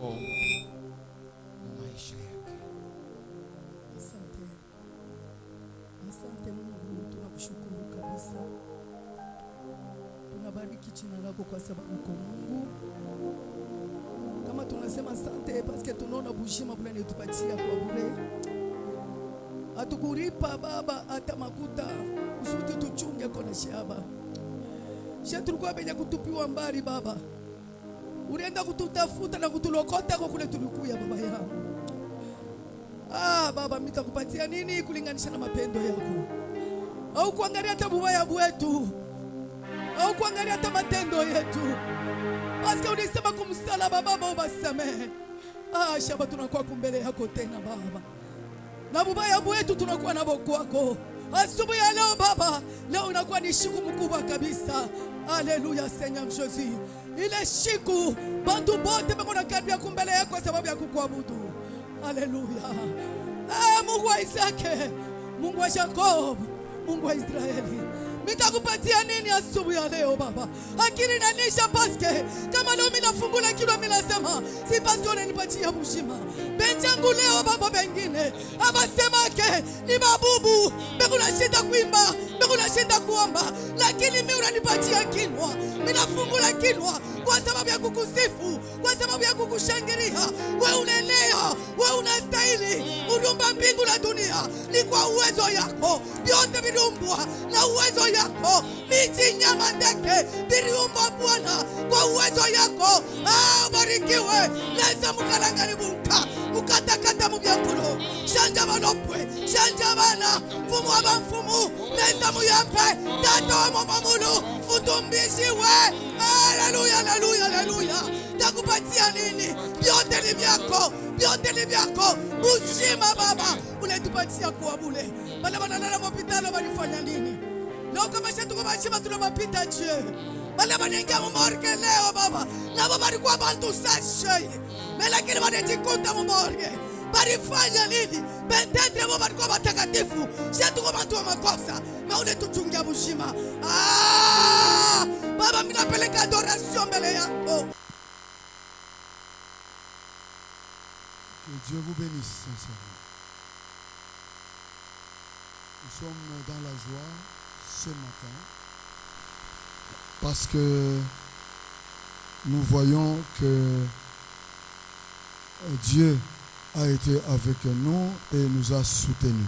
yako na maisha yake. Asante. Asante Mungu, tunakushukuru kabisa. Tunabariki jina lako kwa sababu uko Mungu. Kama tunasema asante parce tunaona bushima bule netupatia kwa bure. Atukuripa Baba hata makuta usudi tuchunge kona shaba. Sisi tulikuwa benye kutupiwa mbali Baba. Ulienda kututafuta na kutulokota kwa kule tulikuya Baba yangu. Baba nitakupatia nini kulinganisha na mapendo yako? Au kuangalia hata bubaya bwetu. Au kuangalia hata matendo yetu. Basi ulisema kumsalaba Baba ubasamehe. Shaba tunakuwa kumbele yako tena Baba. Na bubaya bwetu tunakuwa nabo kwako. Asubuhi ya leo Baba, leo unakuwa ni siku mkubwa kabisa. Haleluya Seigneur Jésus. Ile siku bantu bote bako na karibia kumbele yako kwa sababu ya kukuabudu. Haleluya. Mungu wa Isaka, Mungu wa Jacob, Mungu wa Israeli. Nitakupatia nini asubuhi ya leo Baba? Akili inanisha paske kama leo mimi nafungula kinywa mimi nasema si paske unanipatia uzima. Benjangu leo Baba bengine abasemake ni mabubu, mbona shida kuimba, mbona shida kuomba, lakini mimi unanipatia kinywa. Mimi nafungula kinywa kwa sababu ya kukusifu, kwa sababu ya kukushangilia. Wewe unenea, wewe unastahili. Uliumba mbingu na dunia ni kwa uwezo yako. Vyote viliumbwa na uwezo yako. Miti, nyama, ndege viliumbwa Bwana kwa uwezo yako. Barikiwe. Leza mukalangani bunka mukatakata mubyakulo shanja balopwe shanja bana mfumu aba mfumu leza muyampe tata wa mamamulu utumbishiwe. Haleluya, haleluya, haleluya. Takupatia nini? Vyote ni vyako, vyote ni vyako. Uzima Baba unatupatia kwa bure. Bana banalala mopitalo balifanya nini? Leo kama shetu kwa bashima tunapita je. Bana banengia morgue leo Baba. Na Baba alikuwa bantu sashe. Lakini wanajikuta morgue. Balifanya nini? Pentetre Baba alikuwa watakatifu. Shetu kwa bantu wa makosa. Na unatuchungia bushima. Baba mimi napeleka adoration mbele yako. Que Dieu vous bénisse sincèrement. Nous sommes dans la joie ce matin parce que nous voyons que Dieu a été avec nous et nous a soutenus.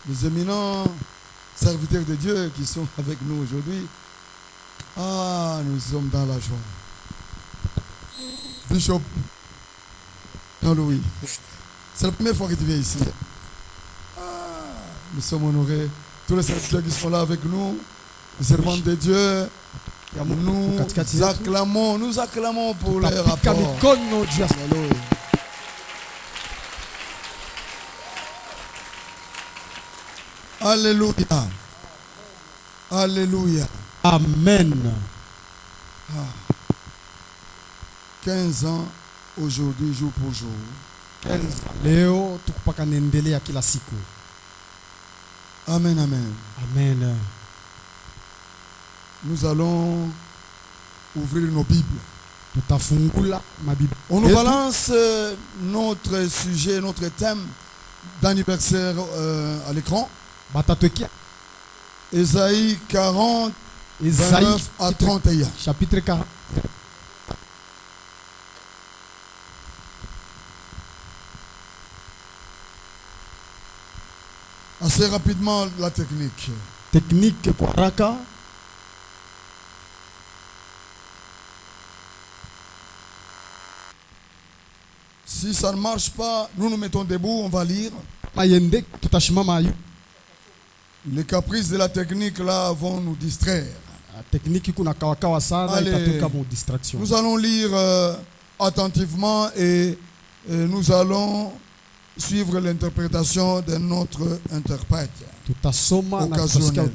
Les éminents serviteurs de Dieu qui sont avec nous aujourd'hui, nous sommes dans la joie. Bishop Jean-Louis, c'est la première fois que tu viens ici. Nous sommes honorés. Tous les serviteurs qui sont là avec nous, les servants de Dieu, nous acclamons pour les rapports. Alléluia. Alléluia. Amen. 15 ans aujourd'hui, jour pour jour. 15 leo tukupaka naendelea kila siku. Amen, amen. Amen. Nous allons ouvrir nos Bibles. Tutafungula mabibi. On nous balance notre sujet, notre thème d'anniversaire à l'écran. Ésaïe 40, 29 à 31. Chapitre 40. Assez rapidement la technique. Technique kwa haraka. Si ça ne marche pas, nous nous mettons debout, on va lire. Les caprices de la technique là vont nous distraire. Allez, nous allons lire attentivement et nous allons suivre l'interprétation de notre interprète occasionnel.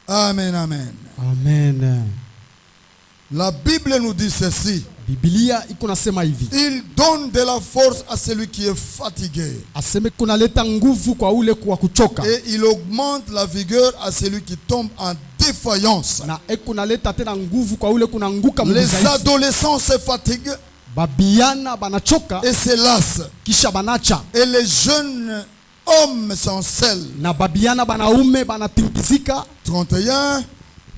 Amen, amen. Amen. La Bible nous dit ceci. Il donne de la force à celui qui est fatigué. Et il augmente la vigueur à celui qui tombe en défaillance. na ekunaleta tena nguvu kwa ule kunanguka Les mudhaifu. adolescents se fatiguent Babiana banachoka et se lassent. kisha banacha, Et les jeunes hommes s'encellent. na babiana banaume banatingizika. 31.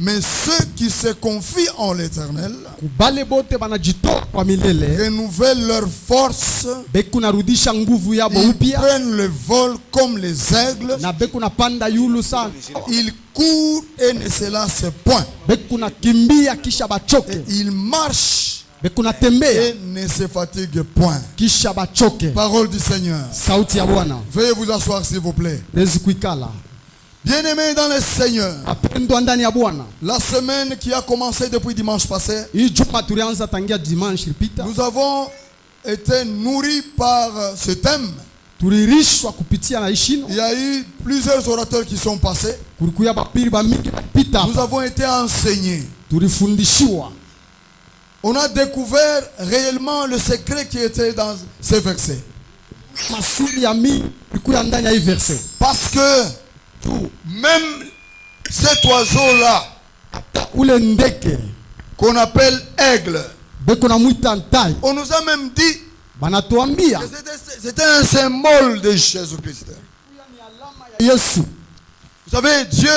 Mais ceux qui se confient en l'Éternel Kubale bote banajitoa kwa milele, renouvellent leur force. bekunarudisha nguvu yabo Ils upya, prennent le vol comme les aigles. na bekunapanda yulu sana, Ils courent et ne se lassent point. bekunakimbia kisha bachoke, Ils marchent bekunatembea et ne se fatiguent point. kisha bachoke. Parole du Seigneur. Sauti ya Bwana. Veuillez vous asseoir s'il vous plaît. Lezi kuikala. Bien-aimés dans le Seigneur, Apendwa ndani ya Bwana. la semaine qui a commencé depuis dimanche passé, Hii juma tulianza tangia dimanche ilipita. nous avons été nourris par ce thème. Tulirishwa kupitia na ishino. Il y a eu plusieurs orateurs qui sont passés. Kulikuya bapiri bamingi bapita. Nous avons été enseignés. Tulifundishiwa. On a découvert réellement le secret qui était dans ces versets. Masuli ya mingi kulikuya ndani ya hii verse. Parce que même cet oiseau-là, Ule ndeke qu'on appelle aigle, beko na mwita ntai. on nous a même dit Banatuambia que c'était un symbole de Jésus-Christ. Yesu. Vous savez, Dieu,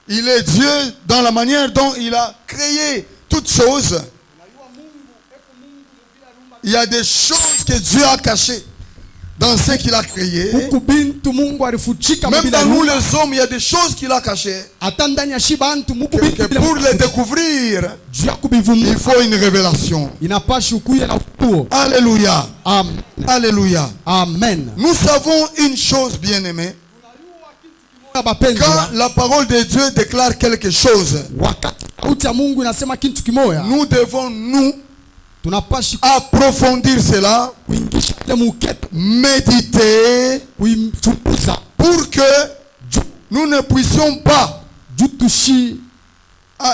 il est Dieu dans la manière dont il a créé toutes choses. Il y a des choses que Dieu a cachées dans ce qu'il a créé. Huku bintu Mungu alifuchika Même mbila dans nous nyumba. les hommes, il y a des choses qu'il a cachées. Hata ndani ya shiba antu Mungu Que bintu bila pour les kufuchika. découvrir, Juu ya kubivumbua il faut une révélation. inapasha ukuye na ufunuo. Alléluia. Amen. Alléluia. Amen. Nous savons une chose, bien-aimée. Bapendwa, Quand la parole de Dieu déclare quelque chose, wakati sauti ya Mungu inasema kitu kimoya, nous devons nous tunapashi approfondir cela, kuingisha ile mukete, méditer, kuichunguza pour que nous ne puissions pas juu tushi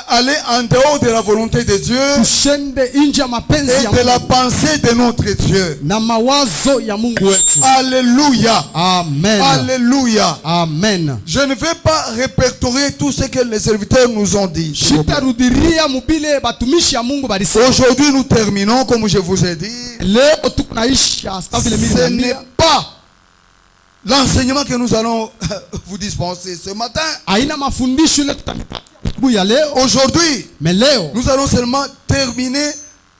aller en dehors de la volonté de Dieu tushende nje ya mapenzi et ya de la Mungu pensée de notre Dieu. na mawazo ya Mungu wetu. Alléluia. Amen. Alléluia. Amen. Je ne vais pas répertorier tout ce que les serviteurs nous ont dit. s'il vous plaît. Shitarudiria mubile batumishi ya Mungu balisema. Aujourd'hui, nous terminons, comme je vous ai dit. Leo tukunaisha sawa vile mimi Ce n'est naambia. pas l'enseignement que nous allons vous dispenser ce matin. Haina mafundisho ile tutamipa asubuhi ya leo. Aujourd'hui, Mais leo nous allons seulement terminer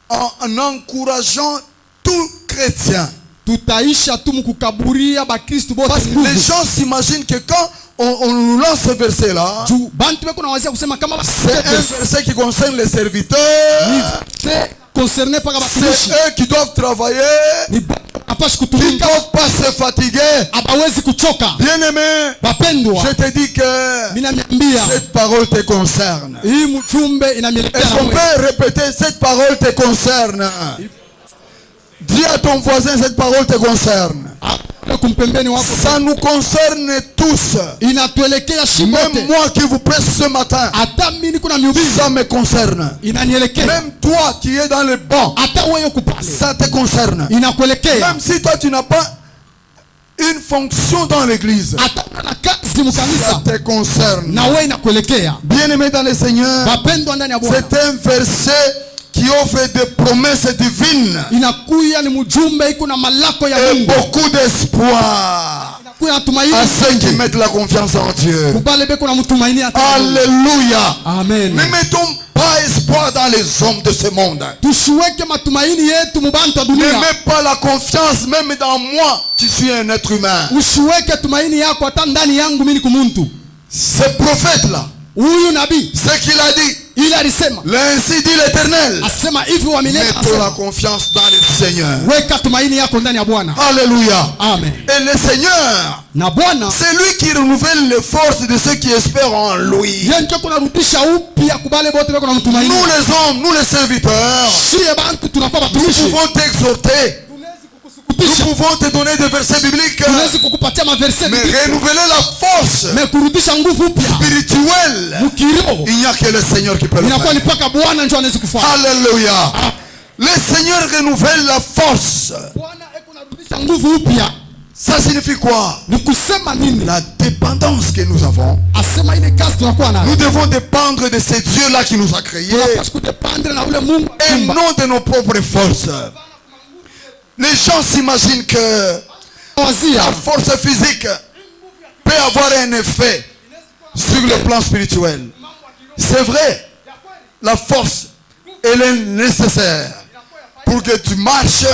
en encourageant tout chrétien. tutaisha tu mkukaburia bakristu bote Parce que les nguvu. gens s'imaginent que quand on nous lance ce verset-là, Juu bantu beko nawazia kusema kama c'est un verset qui concerne les serviteurs. c'est concerné par C'est batumishi. eux qui doivent travailler, Ni apashi qui ne kutumika doivent pas se fatiguer. abawezi kuchoka. Bien-aimé, Bapendwa, je te dis que mina niambia cette parole te concerne. hii mjumbe inamielekea Est-ce na qu'on wewe. peut répéter, cette parole te concerne? Dis à ton voisin, cette parole te concerne. Ule kumpembeni wako Ça nous concerne tous. inatuelekea shimote. Même moi qui vous presse ce matin, Hata mimi niko na miubizi ça me concerne. inanielekea. Même toi qui es dans le banc, Hata wewe kupale ça te concerne. inakuelekea. Même si toi tu n'as pas une fonction dans l'église, Hata na kazi ça mkanisa te concerne. na wewe inakuelekea. Bien-aimé dans le Seigneur, Bapendwa ndani ya Bwana, c'est un verset qui offre des promesses divines inakuya ni mjumbe iko na malako ya et Mungu. beaucoup d'espoir Inakuya na tumaini à ceux qui mettent la confiance en Dieu. kubale beko na mtumaini hata. Alléluia. Amen. Ne mettons pas espoir dans les hommes de ce monde. Tusiweke matumaini yetu mubantu wa Ne dunia. mets pas la confiance même dans moi qui suis un être humain. Usiweke tumaini yako hata ndani yangu mimi ni kumuntu. Ce prophète-là, Huyu nabii ce qu'il a dit, ili alisema, l'ainsi dit l'Éternel. asema hivi wa milele, Mettons la asema, confiance dans le Seigneur. weka tumaini yako ndani ya Bwana. Alléluia. Amen. Et le Seigneur, Na Bwana c'est lui qui renouvelle les forces de ceux qui espèrent en lui. yeye ndiye kunarudisha upya kubale bote beko na mtumaini. Nous les hommes, nous les serviteurs, Shie bantu tunakuwa nous batumishi. pouvons t'exhorter. Nous pouvons te donner des versets bibliques, Tunaweza kukupatia maverse mais biblique, renouveler la force mais kurudisha nguvu upya spirituelle, mkiroho il n'y a que le Seigneur qui peut le inakuwa faire. ni paka Bwana ndio anaweza kufanya. Alléluia. Le Seigneur renouvelle la force. Bwana eko narudisha nguvu upya. Ça signifie quoi? Ni kusema nini? La dépendance que nous avons. Asema ile kazi tunakuwa nayo. Nous devons dépendre de ce Dieu-là qui nous a créés Tunapaswa kudependre na ule Mungu et aliumba. non de nos propres forces. Les gens s'imaginent que Wazia la force physique peut avoir un effet sur le plan spirituel. C'est vrai, la force, elle est nécessaire pour que tu marches,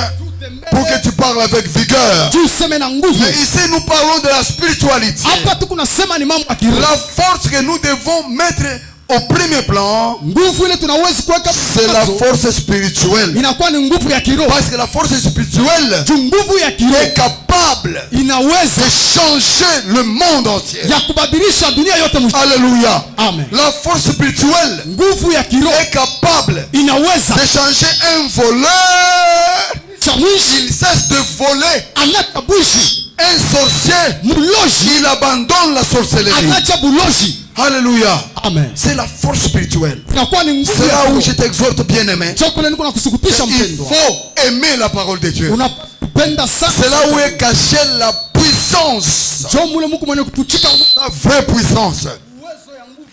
pour que tu parles avec vigueur. juu useme na nguvu. Mais ici, nous parlons de la spiritualité. Hapa tu kunasema ni mambo ya kiroho. La force que nous devons mettre au premier plan, Nguvu ile tunaweza kuweka c'est la force spirituelle. inakuwa ni nguvu ya kiroho. Parce que la force spirituelle Juu nguvu ya est kiroho capable inaweza de changer le monde entier. ya kubadilisha dunia yote mzima. Alléluia. Amen. La force spirituelle Nguvu ya kiroho est capable inaweza de changer un voleur. cha mwishi Il cesse de voler. anacha bushi, Un sorcier, mloji il abandonne la sorcellerie. anacha buloji. Alléluia. Amen. C'est la force spirituelle. Inakuwa ni nguvu C'est ya là où kiroho. je t'exhorte, bien-aimé. Chokole niko nakusukutisha Il mpendwa. faut aimer la parole de Dieu. Unapenda sana. C'est là où est cachée la puissance. Jo mule Mungu mwenye kutuchika La vraie puissance.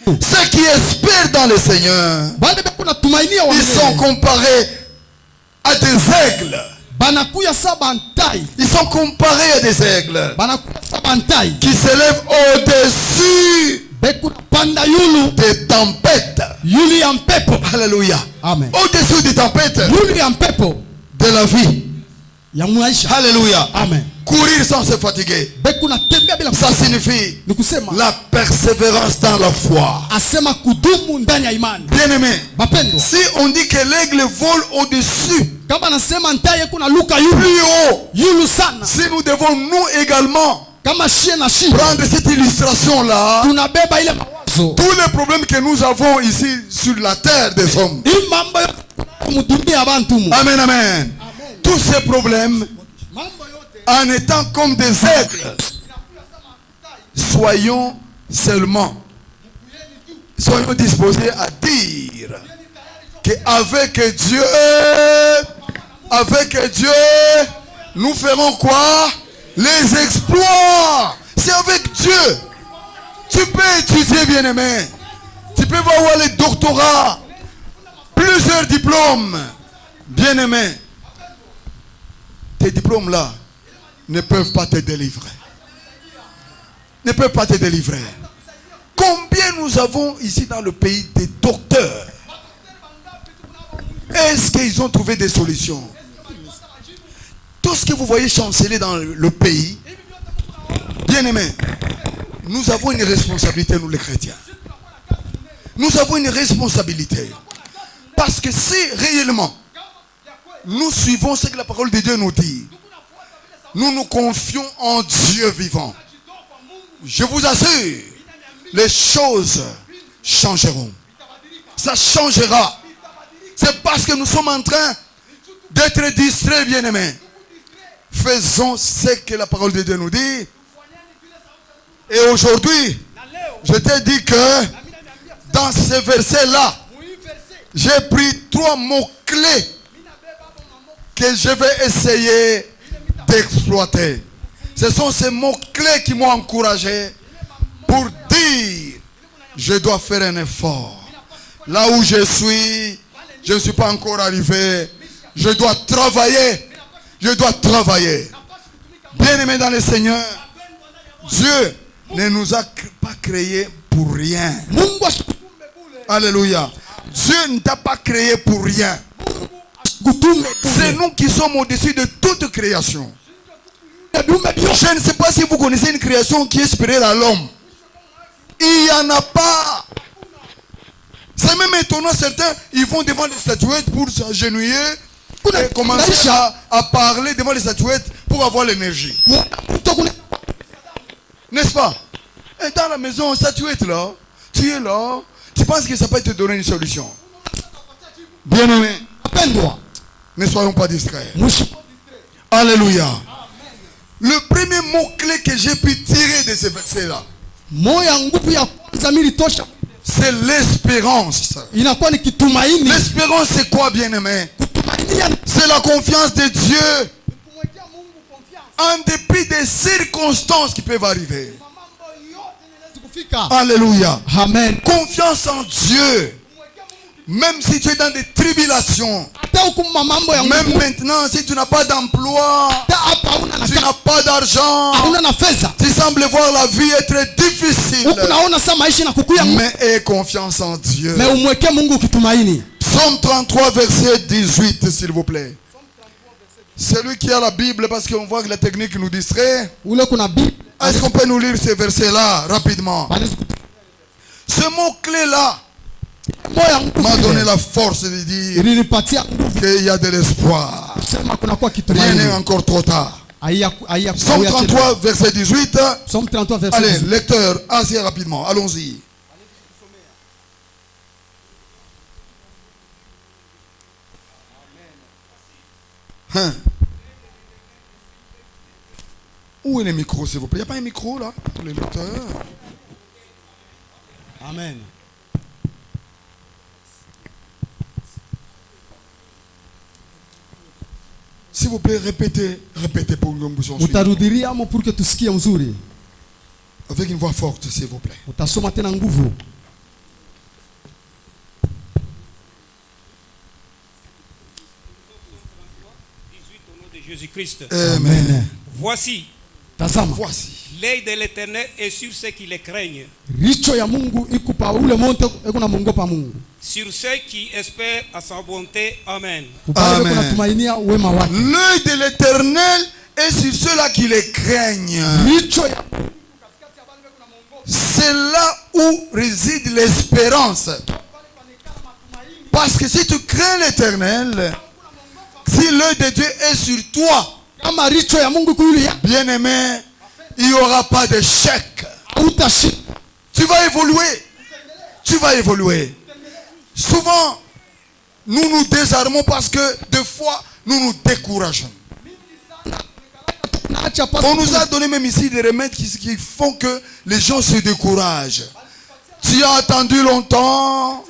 Ceux qui espèrent dans le Seigneur, bale kuna tumainia wa ils sont comparés à des aigles. banakuya saba ntai. Ils sont comparés à des aigles Banakuya saba ntai. qui s'élèvent au-dessus Beku panda yulu, des tempêtes. yulu ya mpepo. Alléluia. Amen. Au-dessus des tempêtes Yulu ya mpepo de la vie. ya maisha. Alléluia. Amen. Courir sans se fatiguer. Beku na tembea bila Ça kuchoka. signifie Ni kusema la persévérance dans la foi. asema kudumu ndani ya imani. Bien-aimé, Bapendwa, si on dit que l'aigle vole au-dessus, kama nasema ntai kuna luka yulu, plus haut, yulu sana. si nous devons nous également Kama shie na shie prendre cette illustration-là, tunabeba ile mawazo. tous les problèmes que nous avons ici sur la terre des hommes. Hii mambo yote mudunia ya bantu mu. Amen, amen. Tous ces problèmes, Mambo yote en étant comme des aigles, soyons disposés à dire qu'avec Dieu, nous ferons quoi? Les exploits. C'est avec Dieu. Tu peux étudier, bien-aimé. Tu peux avoir les doctorats, plusieurs diplômes. Bien-aimé, tes diplômes-là ne peuvent pas te délivrer. Ne peuvent pas te délivrer. Combien nous avons ici dans le pays des docteurs? Est-ce qu'ils ont trouvé des solutions? Tout ce que vous voyez chanceler dans le pays, bien-aimés, nous avons une responsabilité, nous les chrétiens. Nous avons une responsabilité. Parce que si réellement nous suivons ce que la parole de Dieu nous dit, nous nous confions en Dieu vivant, je vous assure, les choses changeront. Ça changera. C'est parce que nous sommes en train d'être distraits, bien-aimés. Faisons ce que la parole de Dieu nous dit. Et aujourd'hui, je t'ai dit que dans ces versets-là, j'ai pris 3 mots-clés que je vais essayer d'exploiter. Ce sont ces mots-clés qui m'ont encouragé pour dire, je dois faire un effort. Là où je ne suis pas encore arrivé. Je dois travailler. Je dois travailler. Bien-aimés dans le Seigneur, Dieu ne nous a pas créés pour rien. Alléluia. Dieu ne t'a pas créé pour rien. C'est nous qui sommes au-dessus de toute création. Je ne sais pas si vous connaissez une création qui est supérieure à l'homme. Il n'y en a pas. C'est même étonnant, certains, ils vont devant les statuettes pour s'agenouiller et commencer à parler devant les statuettes pour avoir l'énergie. N'est-ce pas? Et dans la maison, statuette là, tu es là, tu penses que ça peut te donner une solution. Bien-aimé, ne soyons pas distraits. Alléluia. Le premier mot-clé que j'ai pu tirer de ces versets-là, c'est l'espérance. L'espérance, c'est quoi, bien-aimé? C'est la confiance de Dieu En dépit des circonstances qui peuvent arriver. mambo yote yanaweza kufika. Alléluia. Amen. Confiance en Dieu. Même si tu es dans des tribulations. Hata huku mambo ya Même Mungu, maintenant, si tu n'as pas d'emploi, hata hapa hauna na tu n'as pas d'argent, hauna na fedha. tu sembles voir la vie être difficile. Huku naona saa maisha na kukuya Mungu. Mais aie confiance en Dieu. Mais umweke Mungu ukitumaini. Psaume 33, verset 18, s'il vous plaît. Celui qui a la Bible, parce qu'on voit que la technique nous distrait. Ule kuna Biblia. Est-ce qu'on peut nous lire ces versets-là rapidement? Ce mot-clé-là Moyo wangu m'a donné la force de dire ilinipatia nguvu qu'il y a de l'espoir. kusema kuna kwa Rien n'est kitumaini. encore trop tard. Haya Psaume 33, verset 18. Psaume 33 verset Allez, 18. lecteur, assez rapidement. Allons-y. Hein? Où est le micro, s'il vous plaît? Il n'y a pas un micro là pour les lecteurs? Amen. S'il vous plaît, répétez pour que nous puissions suivre. Utarudiria amo pour que tusikie mzuri. Avec une voix forte, s'il vous plaît. Utasoma tena nguvu. Au nom de Jésus-Christ. Amen. Voici, Tazama. Voici. l'œil de l'Éternel est sur ceux qui le craignent, Richo ya Mungu iko pa ule monte iko na mungopa Mungu. sur ceux qui espèrent à sa bonté. Amen. Kupale Amen. kuna tumainia wema wake. L'œil de l'Éternel est sur ceux-là qui les craignent. Richo ya C'est là où réside l'espérance. Parce que si tu crains l'Éternel, si l'œil de Dieu est sur toi, kama richo ya Mungu kuilia bien-aimé, il n'y aura pas d'échec. utashi. Tu vas évoluer. Tu vas évoluer. Souvent, nous nous désarmons parce que des fois, nous nous décourageons. Naacha pasi. On nous a donné même ici des remèdes qui font que les gens se découragent. Tu as attendu longtemps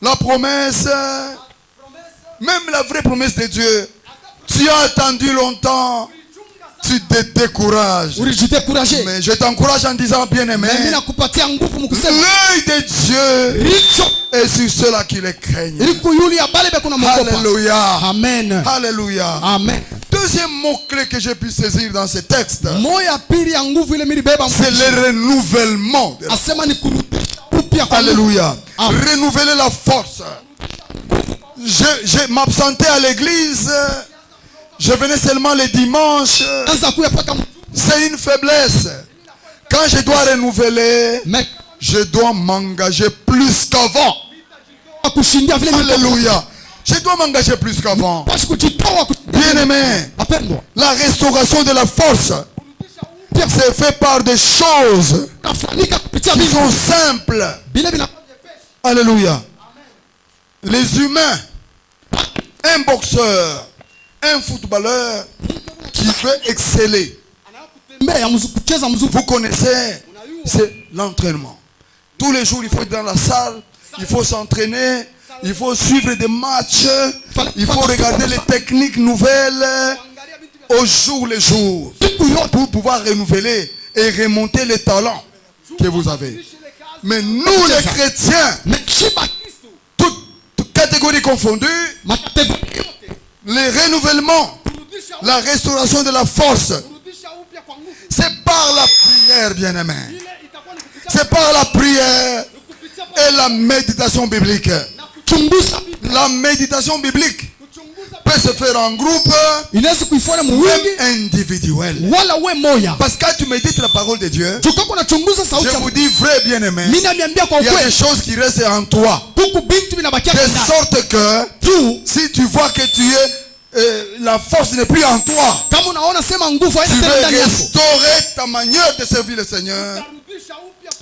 la promesse, même la vraie promesse de Dieu. Tu as attendu longtemps, tu te décourages. Ulijidekuraje. Mais je t'encourage en disant, bien-aimé, Mimi nakupatia nguvu mkusema. l'œil de Dieu Richo est sur ceux-là qui les craignent. iliku yuli ya bale be kuna mungopa. Alléluia. Amen. Alléluia. Amen. Deuxième mot-clé que j'ai pu saisir dans ce texte, Moya pili ya nguvu ile milibeba c'est le renouvellement. asema ni kurudisha upya kwa Mungu. Alléluia. Amen. Renouveler la force. Je m'absentais à l'église. Je venais seulement les dimanches. Anza kuya paka C'est une faiblesse. Quand je dois renouveler, mais je dois m'engager plus qu'avant. kushindia vile Alléluia. Je dois m'engager plus qu'avant. Basi kujitoa Bien-aimé, apendwa. la restauration de la force, c'est fait par des choses Nafanyika kupitia qui vitu. sont simples. Bile bila Alléluia. Les humains, un boxeur, un footballeur qui veut exceller, mbea kucheza mzuri. vous connaissez, c'est l'entraînement. Tous les jours, il faut être dans la salle, il faut s'entraîner, il faut suivre des matchs, il faut regarder les techniques nouvelles au jour le jour pour pouvoir renouveler et remonter les talents que vous avez. Mais nous, les chrétiens, Mais shiba toutes catégories confondues, matego les renouvellements, la restauration de la force, c'est par la prière, bien-aimé. C'est par la prière et la méditation biblique. chunguza La méditation biblique peut se faire en groupe, inaweza kuifanya même muwingi individuel. wala we moya. Parce que quand tu médites la parole de Dieu, Tukako nachunguza je sauti ya vous dis vrai, bien-aimé, mimi namiambia kwa il y a des ukweli. choses qui restent en toi. Huku binti binabakia De ndani. sorte que Tu si tu vois que tu es, la force n'est plus en toi, kama unaona sema nguvu tu haina tena veux ndani yako. restaurer ta manière de servir le Seigneur.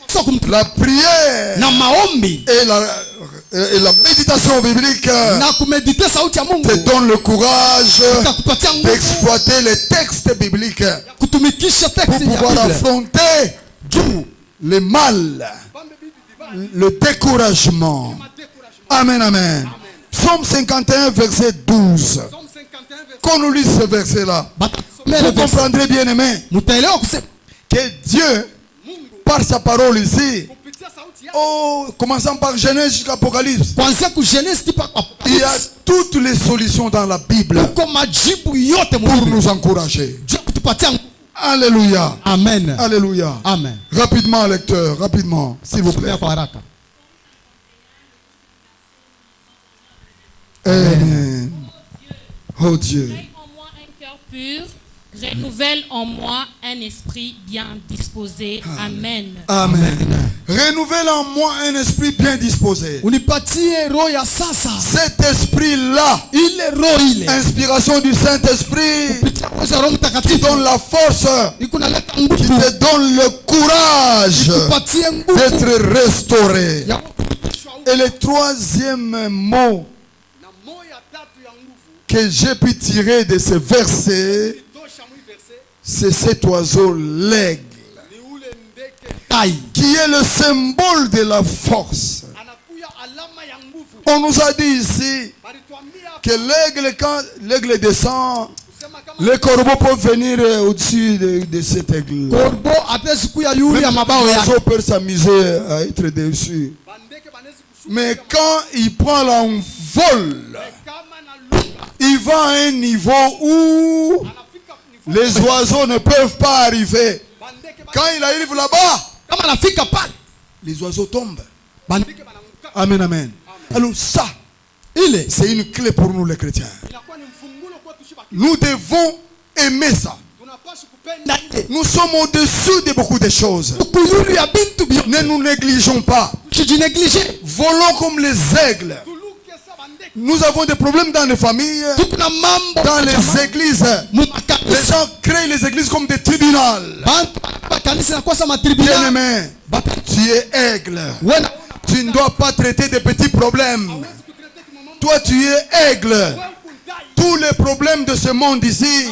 Sio kumtu- La prière na maombi et la méditation biblique na kumedite sauti ya Mungu te donne le courage itakupatia nguvu d'exploiter les textes bibliques kutumikisha pour text ya pouvoir Biblia. affronter tout le mal, le découragement. Amen, amen. Psaume 51, verset 12. qu'on nous lise ce verset-là. Mais Vous le verset, comprendrez bien aimé mutaelewa kusema que Dieu, par sa parole ici, commençant par Genèse jusqu'à Apocalypse, kuanzia ku Genesis mpaka il y a Apocalypse toutes les solutions dans la Bible uko majibu yote mu pour Biblia. nous encourager. Juu ya kutupatia nguvu. Alléluia. Amen. Alléluia. Amen. Rapidement, lecteur, rapidement, s'il vous plaît. Somea kwa haraka. Amen. Oh Dieu. Crée en moi un cœur pur, renouvelle en moi un esprit bien disposé. Amen. Amen. Renouvelle en moi un esprit bien disposé. Unipatie roho ya sasa. Cet esprit-là, Ile roho ile. inspiration du Saint-Esprit, Kupitia uwezo wa Roho qui Mtakatifu. donne la force, Iko naleta qui nguvu. te donne le courage Kupatie nguvu. d'être restauré. Ya Et le troisième mot que j'ai pu tirer de ce verset, c'est cet oiseau, l'aigle, tai. qui est le symbole de la force. On nous a dit ici que l'aigle, quand l'aigle descend, les corbeaux peuvent venir au-dessus de cet aigle. Korbo atezi kuya yuli ya Même mabao yake. l'oiseau peut s'amuser à être dessus. Mais quand il prend l'envol, il va à un niveau où les oiseaux ne peuvent pas arriver. Quand il arrive là-bas, Kama nafika pale. les oiseaux tombent. Bani- Amen, amen. Alors ça, Ile. c'est une clé pour nous les chrétiens. Nous devons aimer ça. Nous sommes au-dessus de beaucoup de choses. Kuyulu ya bintu bio. Ne nous négligeons pas. Kijineglige. Volons comme les aigles. Nous avons des problèmes dans les familles, Tukuna mambo. dans les églises. Mu Les makanisa. gens créent les églises comme des tribunaux. Bantu makanisa nakosa matribunal. Bien-aimé, tu es aigle. Wena. Tu ne dois pas traiter de petits problèmes. Toi, tu es aigle. Tous les problèmes de ce monde ici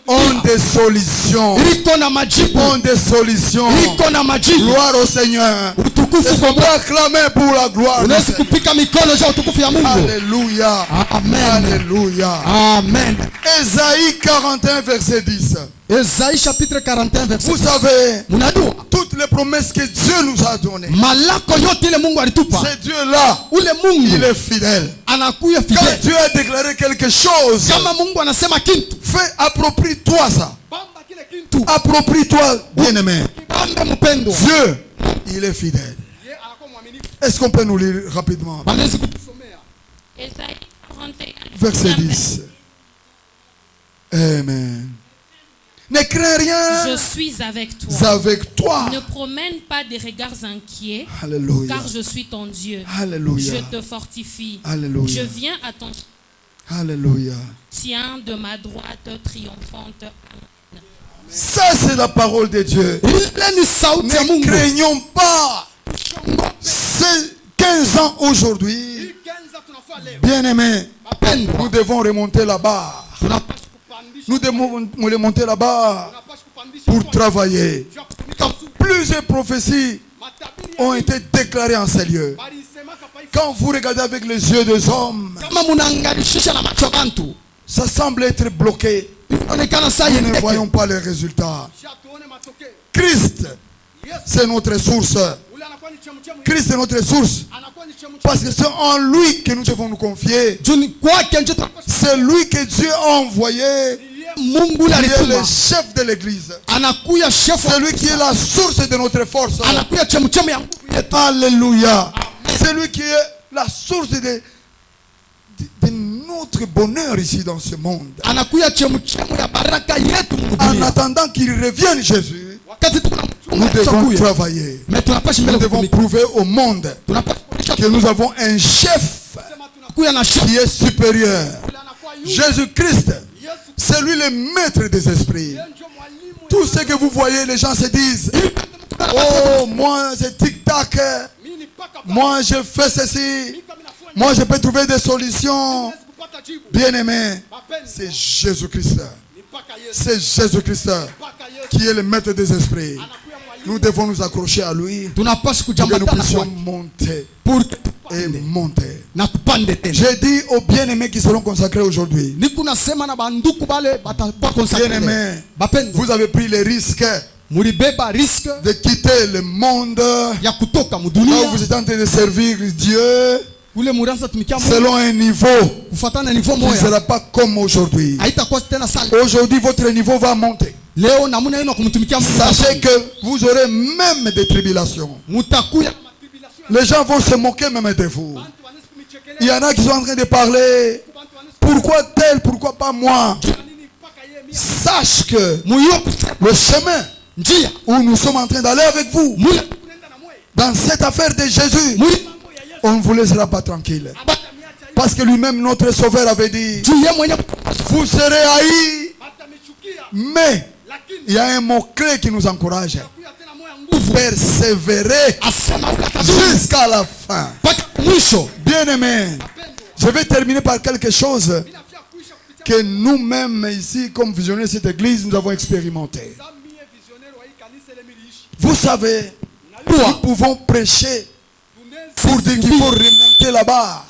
ont des solutions. Iko na majibu. Ont des solutions. Iko na majibu. Gloire au Seigneur. Utukufu Est-ce kwa qu'on peut Bwana. acclamer pour la gloire du Unaweza Seigneur? kupika mikono juu ya utukufu ya Mungu. Alléluia. Amen. Alléluia. Amen. Ésaïe 41, verset 10. Esaïe chapitre 41 verset Vous 10. savez, Munajua toutes les promesses que Dieu nous a données, malako yote ile Mungu alitupa. c'est Dieu-là, Ule il Mungu est fidèle. anakuya Quand fidèle. Dieu a déclaré quelque chose, Kama Mungu anasema kitu, fais, approprie-toi ça. Approprie-toi, bien-aimé. bambe mpendwa. Dieu, il est fidèle. Est-ce qu'on peut nous lire rapidement? Banaweza Ésaïe 41. Verset 10. Amen. Ne crains Je rien suis avec toi. avec toi. Ne promène pas des regards inquiets, Alléluia. car je suis ton Dieu. Alléluia. Je te fortifie. Alléluia. Je viens à ton Alléluia. soutien de ma droite triomphante. Ça, c'est la parole de Dieu. ile ni sauti ya Ne Mungu. craignons pas. C'est 15 ans aujourd'hui. Bien-aimés, Mapendwa. nous devons remonter là-bas. Nous devons remonter là-bas pour travailler. Plusieurs prophéties ont été déclarées en ces lieux. Quand vous regardez avec les yeux des hommes, Kama munaangalishisha na macho ya bantu, ça semble être bloqué. inaonekana saa Nous ne yendeke. voyons pas les résultats. Christ, c'est notre source. Christ est notre source. Parce que c'est en lui que nous devons nous confier. Juu ni kwake njo tunapaswa. C'est lui que Dieu a envoyé. Mungu Qui est alituma. le chef de l'église. Anakuya chef wa- C'est lui qui est la source de notre force. anakuya chemuchemu ya nguvu yetu. Alléluia. C'est lui qui est la source de notre bonheur ici dans ce monde. Anakuya chemuchemu ya baraka yetu En mdunia. attendant qu'il revienne Jésus, Wakati tuko na nous mchungaji devons kuya. travailler. Mais tunapaswa Nous mbele devons kutumika. prouver au monde Tunapaswa kuonyesha que nous avons un chef kuya na chef. qui est supérieur. Jésus-Christ, c'est lui le maître des esprits. Tout ce que vous voyez, les gens se disent, oh, moi c'est tic-tac, moi je fais ceci, moi je peux trouver des solutions. Bien-aimé, c'est Jésus-Christ. C'est Jésus-Christ qui est le maître des esprits. Nous devons nous accrocher à lui tunapaswa pour que nous kujambatana puissions kwake monter pour et monter. na tupande tena. J'ai dit aux bien-aimés qui seront consacrés aujourd'hui, Niko nasema na banduku bale batakuwa consacrés. bien-aimés, Bapendwa, vous avez pris les risques mulibeba risque de quitter le monde ya kutoka là où mudunia vous êtes en train de servir Dieu ule muranza tumikia Mungu selon un niveau kufuatana na niveau qui ne moja. sera pas comme aujourd'hui. Haitakuwa tena sala. Aujourd'hui, votre niveau va monter. Leo namuna yenu kumtumikia Mungu. Sachez que vous aurez même des tribulations. Mutakuya Les gens vont se moquer même de vous. Il y en a qui sont en train de parler. Pourquoi tel, pourquoi pas moi? Sache que le chemin njia où nous sommes en train d'aller avec vous, mule dans cette affaire de Jésus, on ne vous laissera pas tranquille. Parce que lui-même, notre Sauveur, avait dit, juu ye mwenye vous serez haïs, mais il y a un mot-clé qui nous encourage. Persévérer asema jusqu'à la fin. mpaka mwisho. Bien-aimés, je vais terminer par quelque chose que nous-mêmes ici, comme visionnaires de cette église, nous avons expérimenté. Vous savez, nous pouvons prêcher pour dire qu'il faut remonter là-bas.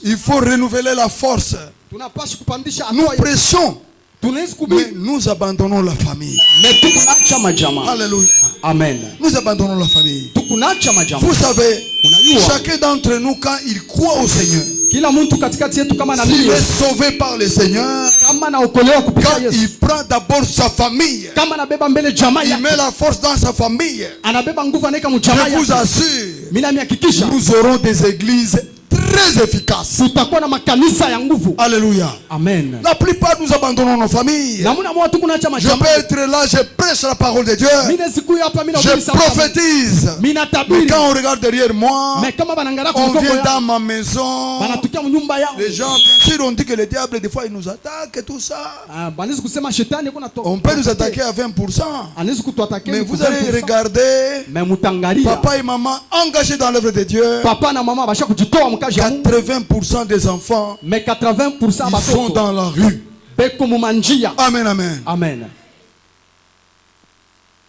Il faut renouveler la force. Tunapaswa kupandisha Nous hatua. prêchons, Tunaweza mais kuhubiri nous abandonnons la famille. tukunaacha majamaa. Alléluia. Amen. Nous abandonnons la famille. Tukunaacha majamaa. Vous savez, Unajua chacun d'entre nous, quand il croit au Seigneur, kila mtu katikati yetu kama s'il nabii est sauvé par le Seigneur, kama naokolewa kupitia quand Yesu, il prend d'abord sa famille, kama nabeba mbele jamaa il yake, met la force dans sa famille, anabeba nguvu anaweka mjamaa je vous yake. assure, Mimi namhakikisha nous aurons des églises très efficaces. tutakuwa na makanisa ya nguvu. Alléluia. Amen. La plupart, nous abandonnons nos familles. Namuna mwa tukunaacha Je majamaa. peux être là, je prêche la parole de Dieu, Mimi siku hapa mimi je nahubiri sana. prophétise. Mimi Mais natabiri. quand on regarde derrière moi, Mais kama banangara on kwa vient mgongo dans yangu, ma maison, banatukia mnyumba yangu. les gens, bien sûr, on dit que le diable, des fois, il nous attaque et tout ça. Ah, banaweza kusema shetani kuna toka. On peut nous attaquer à 20%. Anaweza kutuatake. Mais vous allez regarder, Mais mutangalia. papa et maman engagés dans l'œuvre de Dieu, Papa na mama basha kujitoa mkaji ya Mungu. 80% des enfants, Mais 80% ils sont batoto dans la rue. beko mumanjia. Amen, amen. Amen.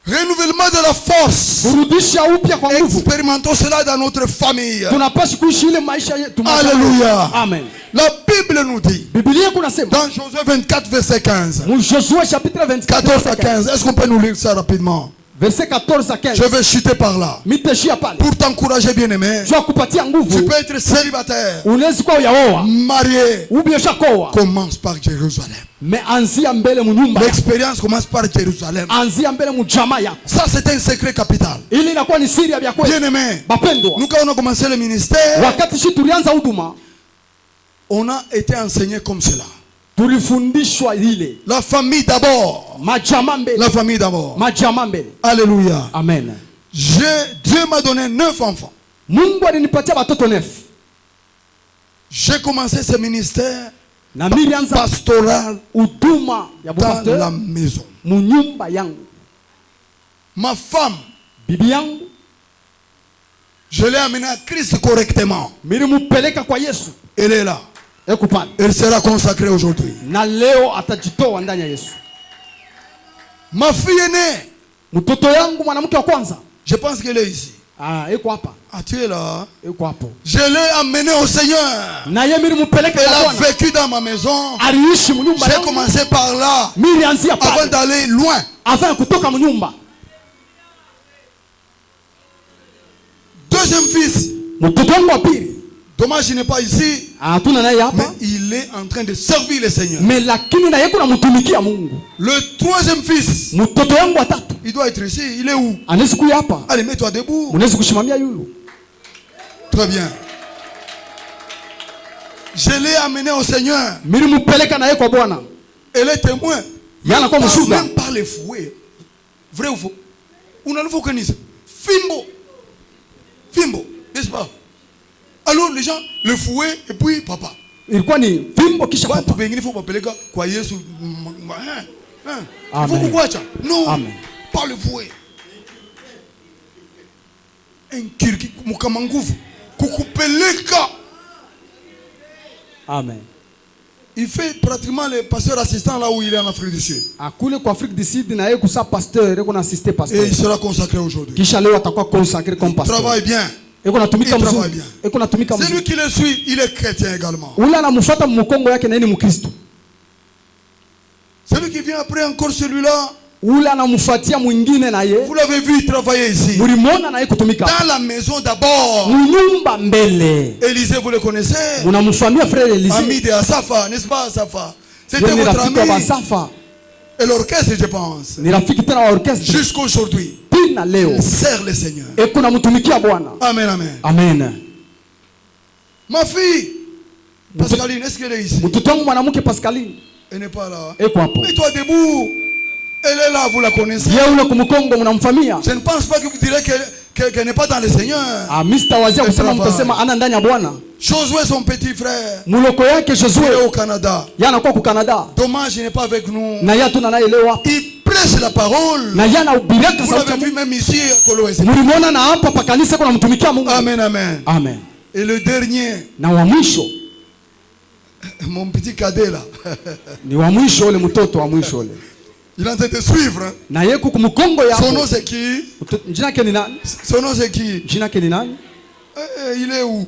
Renouvellement de la force. Kurudisha upya kwa nguvu. Expérimentons cela dans notre famille. Tunapaswa kuishi ile maisha yetu. Alléluia. Amen. La Bible nous dit, Biblia kunasema dans Josué 24, verset 15, mu Josué chapitre 24 14 à 15, est-ce qu'on peut nous lire ça rapidement? verset 14 à 15. Je vais chuter par là. Miteshia pale. Pour t'encourager, bien-aimé, Jua kupatia tu nguvu. peux être célibataire, Unaweza kuwa uyaoa. marié. Ubi ushakoa. Commence par Jérusalem. Mais anzia mbele mu nyumba. L'expérience commence par Jérusalem. Anzia mbele mu jamaa yako. Ça, c'est un secret capital. Ili inakuwa ni siri ya kweli. Bien-aimé, Bapendwa. nous, quand on a commencé le ministère, Wakati shi tulianza huduma, on a été enseigné comme cela. tulifundishwa ile. La famille d'abord. Majamaa mbele. La famille d'abord. Majamaa mbele. Alléluia. Amen. Dieu m'a donné 9 enfants. Mungu alinipatia watoto 9. J'ai commencé ce ministère Na mimi nilianza pastoral huduma ya dans la pastor maison. mu nyumba yangu. Ma femme, Bibi yangu je l'ai amenée à Christ correctement. nilimupeleka kwa Yesu. Elle est là. Eko pale. Elle sera consacrée aujourd'hui. Na leo atajitoa ndani ya Yesu. Ma fille aînée, Mtoto yangu mwanamke wa kwanza. je pense qu'elle est ici. Ah, eko hapa. Ah, tu es là. Eko hapo. Je l'ai amenée au Seigneur. Na yeye nilimupeleka Elle kwa a Bwana. vécu dans ma maison. Aliishi mu nyumba J'ai yangu. commencé par là Mimi nilianzia avant pale. d'aller loin. Avant kutoka mu nyumba. Deuxième fils, Mtoto wangu wa pili. dommage il n'est pas ici, Hatuna naye mais hapa. il est en train de servir le Seigneur. Mais lakini na yeye kuna mtumikia Mungu. Le troisième fils, Mtoto yangu wa tatu. il doit être ici. Il est où? Anaweza kuja hapa. Allez, mets-toi debout. Unaweza kushimamia yule. Très bien. Je l'ai amené au Seigneur. Mimi nimpeleka na yeye kwa Bwana. Elle est témoin. Yana kwa mshuhuda. Même par les fouets. Vrai ou faux? Unalivyo kanisa. Fimbo. Fimbo. N'est-ce pas? Alors les gens, le fouet et puis papa. Ilikuwa ni fimbo kisha Watu papa. wengine faut wapeleka kwa Yesu. Amen. Faut kukuacha. Non. Amen. Pas le fouet. Enkiriki mukamanguvu. Kukupeleka. Amen. Il fait pratiquement le pasteur assistant là où il est en Afrique du Sud. Akule kwa Afrique du Sud na yeye kusa pasteur, eko na assister Et pasteur. il sera consacré aujourd'hui. Kisha leo atakuwa consacré comme Il pasteur. travaille bien. Eko natumika Il travaille mzuri. bien. Eko natumika C'est lui mzuri. qui le suit, il est chrétien également. Ule anamfuata mkongo yake na yeye ni Mkristo. Celui qui vient après encore celui-là, Ule anamfuatia mwingine na yeye. vous l'avez vu travailler ici. Mulimona na yeye kutumika. Dans la maison d'abord. Munyumba mbele. Élisée, vous le connaissez? Unamfamia frère Ami Élisée. de Asafa, n'est-ce pas Asafa? C'était Yeye ni votre rafiki wa ami. Basafa. Et l'orchestre, je pense. Ni rafiki tena wa orchestre. Jusqu'à aujourd'hui. Pina leo. Il sert le Seigneur. Eko namtumikia Bwana. Amen, amen. Amen. Ma fille, Pascaline, est-ce qu'elle est ici? Mtoto wangu mwanamke Pascaline. Elle n'est pas là. Eko hapo. Mais toi debout. Elle est là, vous la connaissez. Yeye ule kumkongo mnamfamia. Je ne pense pas que vous direz qu'elle n'est pas dans le Seigneur. Ah, Mr. Wazia kusema mtasema ana ndani ya Bwana. Josué, son petit frère, Muloko yake il est Josué. au Canada. Yeye anakuwa ku Canada. Dommage, il n'est pas avec nous. Na yeye tuna naye leo hapa. Il prêche la parole. Na yeye anahubiriaka Vous sauti ya l'avez vu Mungu. même ici à Kolwezi. Mulimuona na hapa pa kanisa kuna mtumikia Mungu. Amen, amen. Amen. Et le dernier, Na wa mwisho mon petit cadet là, ni wa mwisho ule mtoto wa mwisho ule. il est en train de suivre. Hein. Na yeye ku mkongo Son nom yako. c'est qui? Jina yake ni nani? Son nom c'est qui? Jina yake ni nani? Il est où?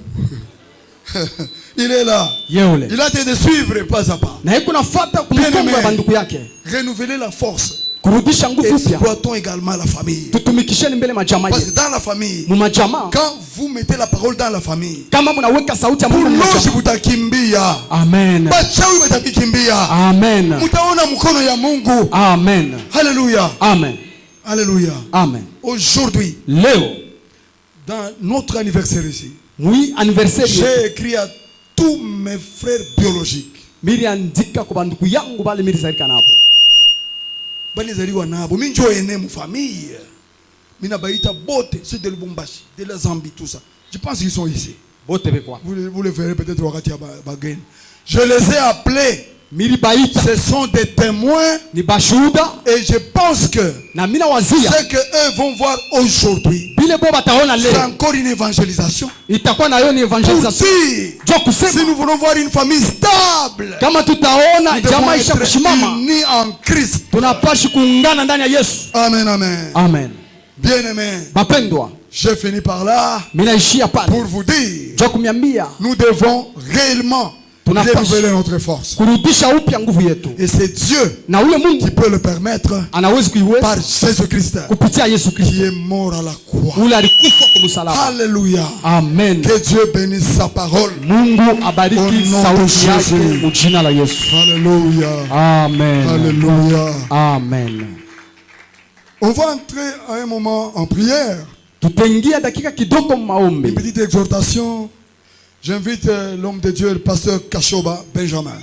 Il est là. Yeye ule. Il a été de suivre pas à pas. Na yeye kunafuata kumkongo ya banduku yake. Renouveler la force. Kurudisha nguvu upya. Exploitons également la famille. Tutumikisheni mbele majamaa Parce que yetu. dans la famille, Mu majamaa quand vous mettez la parole dans la famille, kama mnaweka sauti ya Mungu mu buloshi majamaa. butakimbia, Amen. bachawi batakimbia, Amen. mutaona mkono ya Mungu. Amen. Alléluia. Amen. Alléluia. Amen. Aujourd'hui, Leo dans notre anniversaire ici, mwi anniversaire j'ai écrit à tous mes frères biologiques. miri andika kwa banduku yangu bale miri zarika nabo. Balizaliwa nabo, mimi ndio aîné mu famille. Mina baita bote, c'est de Lubumbashi, de la Zambie, tout ça. Je pense qu'ils sont ici. Bote bekwa. Vous le verrez peut-être wakati ya bagen. Je les ai appelés. Miri baita Ce sont des témoins ni bashuda et je pense que na mina wazia ce que eux vont voir aujourd'hui, bile bo bataona c'est leo encore une évangélisation. itakuwa na yo ni Pour evangelisation. dire, Jo si kusema nous voulons voir une famille stable, kama tutaona nous devons jamaa isha être kushimama unis en Christ. tunapashi kuungana ndani ya Yesu. Amen, amen. Amen. Bien-aimés, Bapendwa, j'ai fini par là minaishia pale. pour vous dire, Jo kumiambia nous devons réellement renouveler notre force. kurudisha upya nguvu yetu. Et c'est Dieu Na ule Mungu qui peut le permettre anawezi par kuiweza Jésus-Christ kupitia Yesu qui Kristo. est mort à la croix. Ule alikufa kwa msalaba. Alléluia. Amen. Que Dieu bénisse sa parole. Mungu Au abariki nom sauti de yake Jésus. mu jina la Yesu. Alléluia. Amen. Alléluia. Amen. On va entrer à un moment en prière. Tutaingia dakika kidogo Une maombi. petite exhortation. J'invite l'homme de Dieu, le pasteur Kashoba Benjamin.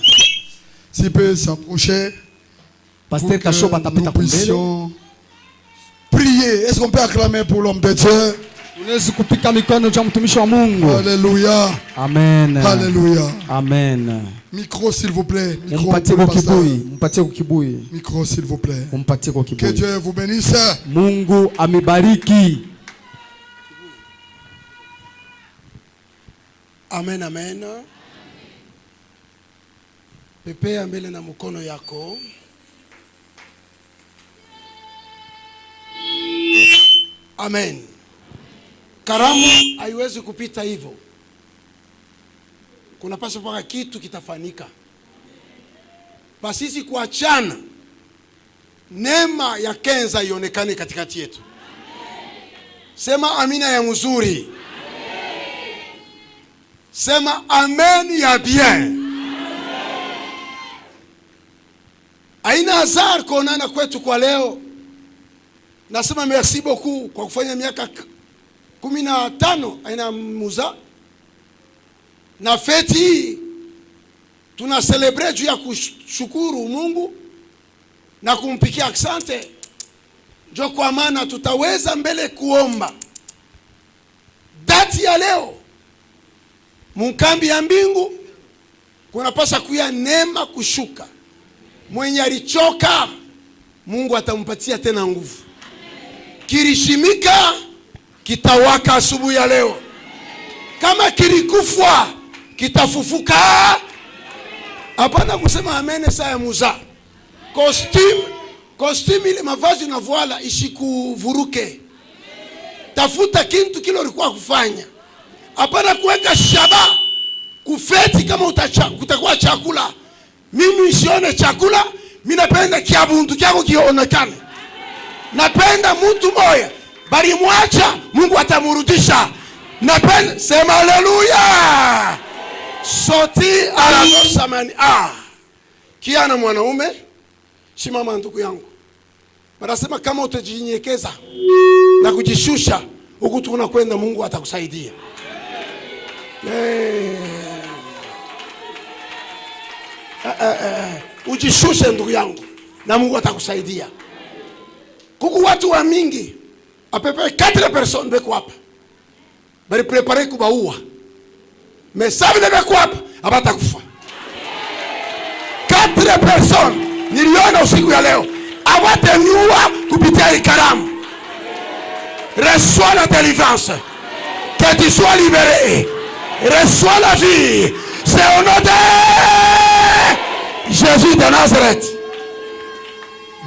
S'il peut s'approcher. Pasteur Pour que Kashoba nous tapita kumbele. puissions prier. Est-ce qu'on peut acclamer pour l'homme de Dieu? Unaweza kupika mikono cha mtumishi wa Mungu. Alléluia. Amen. Alléluia. Amen. Micro, s'il vous plaît. Micro, Mumpatie pour kwa le pasteur. kibui, mumpatie kwa kibui. Micro, s'il vous plaît. Mumpatie kwa Que kibui. Dieu vous bénisse. Mungu amebariki. Amen, amen. Pepea mbele na mkono yako. Amen. Karamu haiwezi kupita hivyo. Kunapaswa mpaka kitu kitafanyika. Basi sisi kuachana, neema ya kenza ionekane katikati yetu. Sema amina ya mzuri. Sema amen ya bien. Aina hazard kuonana kwetu kwa leo. Nasema merci beaucoup kwa kufanya miaka 15 aina muza. Na feti tuna celebrate juu ya kushukuru Mungu na kumpikia asante. Jo kwa maana tutaweza mbele kuomba. Dati ya leo Munkambi ya mbingu kunapaswa kuya neema kushuka. Mwenye alichoka Mungu atampatia tena nguvu. Kirishimika kitawaka asubuhi ya leo. Kama kilikufwa kitafufuka. Hapana kusema amene saa ya muza. Costume ile mavazi unavoala ishikuvuruke. Tafuta kintu kile ulikuwa kufanya. Hapana kuweka shaba kufeti kama kutakuwa chakula. Mimi sione chakula, mimi napenda kiabuntu kyako kionekane. Napenda mtu moya, bali mwacha Mungu atamurudisha. Napenda sema haleluya. Soti alagosamani. Kiana mwanaume, simama ndugu yangu. Wanasema kama utajinyenyekeza na kujishusha, huku tunakwenda Mungu atakusaidia. Ujishushe ndugu yangu na Mungu atakusaidia. Kuku watu wa mingi, apepe 4 personnes beko hapa. Bari prepare kubaua. Mesabi na beko hapa, abata kufa. 4 personnes niliona usiku ya leo. Awatenyua kupitia ikaramu. Reçois la délivrance. Que tu sois libéré. Reçois la vie. C'est au nom de Jésus de Nazareth.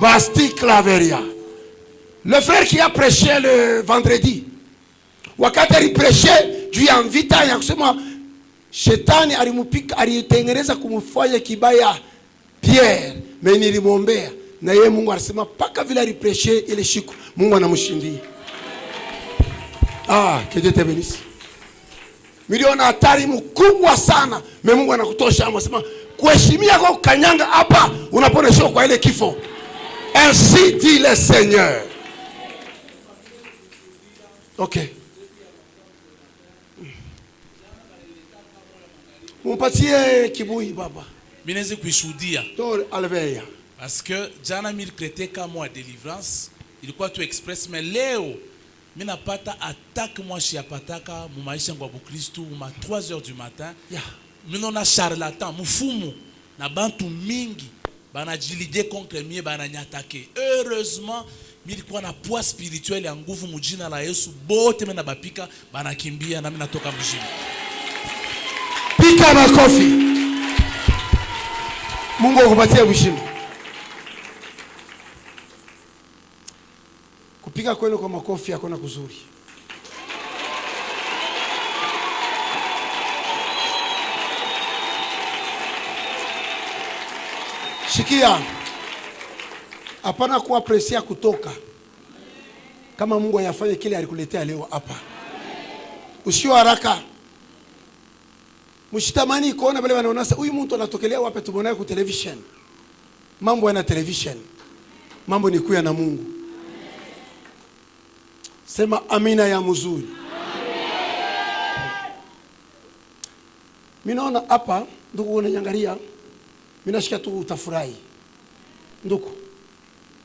Basti Claveria. Le frère qui a prêché le vendredi. Wakati aliprêché juu ya vita ya kusema shetani alimupika alitengeneza kumfanya kibaya Pierre. Mais nilimwombea na yeye Mungu alisema paka vile aliprêché ile siku Mungu anamshindia. Que Dieu te bénisse. Miliona hatari mkubwa sana. Mais Mungu anakutosha anasema kuheshimia kwa kanyanga hapa unaponesha kwa ile kifo. Ainsi dit le Seigneur. Okay. Mumpatie kibui baba. Minezi kuishuhudia. Tor alveya. Parce que jana milikreté kama wa délivrance ilikuwa tu express, mais leo mina pata attaque moi shiapataka mu maisha ngwa Bukristo ma 3h du matin. Yeah. Minona charlatan mufumu na bantu mingi bana jilide contre mie bana nyatake. Heureusement milikuwa na poids spirituel ya nguvu mujina la Yesu bote mena bapika bana kimbia na mina toka mjini. Pika makofi. Mungu akupatie ushindi. Kupiga kwenu kwa makofi hakuna kuzuri. Sikia. Hapana kuapresia kutoka. Kama Mungu ayafanye kile alikuletea leo hapa. Usio haraka. Mshitamani kuona wale wanaona huyu mtu anatokelea wapi tubonaye kwa television. Mambo yana television. Mambo ni kuya na Mungu. Sema amina ya mzuri. Mimi naona hapa ndugu unanyangalia. Mimi nasikia tu utafurahi. Ndugu.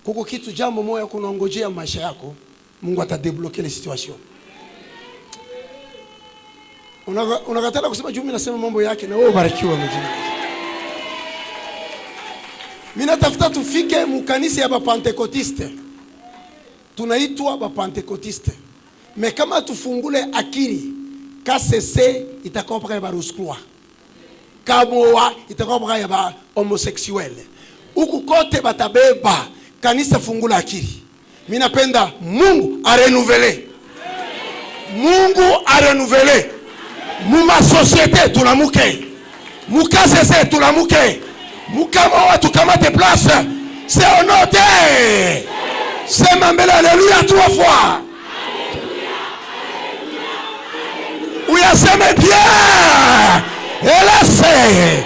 Kuko kitu jambo moja kunaongojea maisha yako, Mungu atadebloquer ile situation. Unakatala kusema juu mimi nasema mambo yake na wewe ubarikiwe mjini. Mimi natafuta tufike mkanisa ya Pentecoste. Tunaitwa Pentecoste. Mais kama tufungule akili, KCC itakuwa paka ya baruskua. Kamoa itakuwa paka ya ba homosexuel. Huku kote batabeba kanisa fungula akili. Mimi napenda Mungu a renouveler. Mungu a renouveler. Muma société tulamuke. Muka sese tulamuke. Mukama watu kama te place. C'est au nom de. C'est mbele alléluia 3 fois. Uyaseme bien. Elase.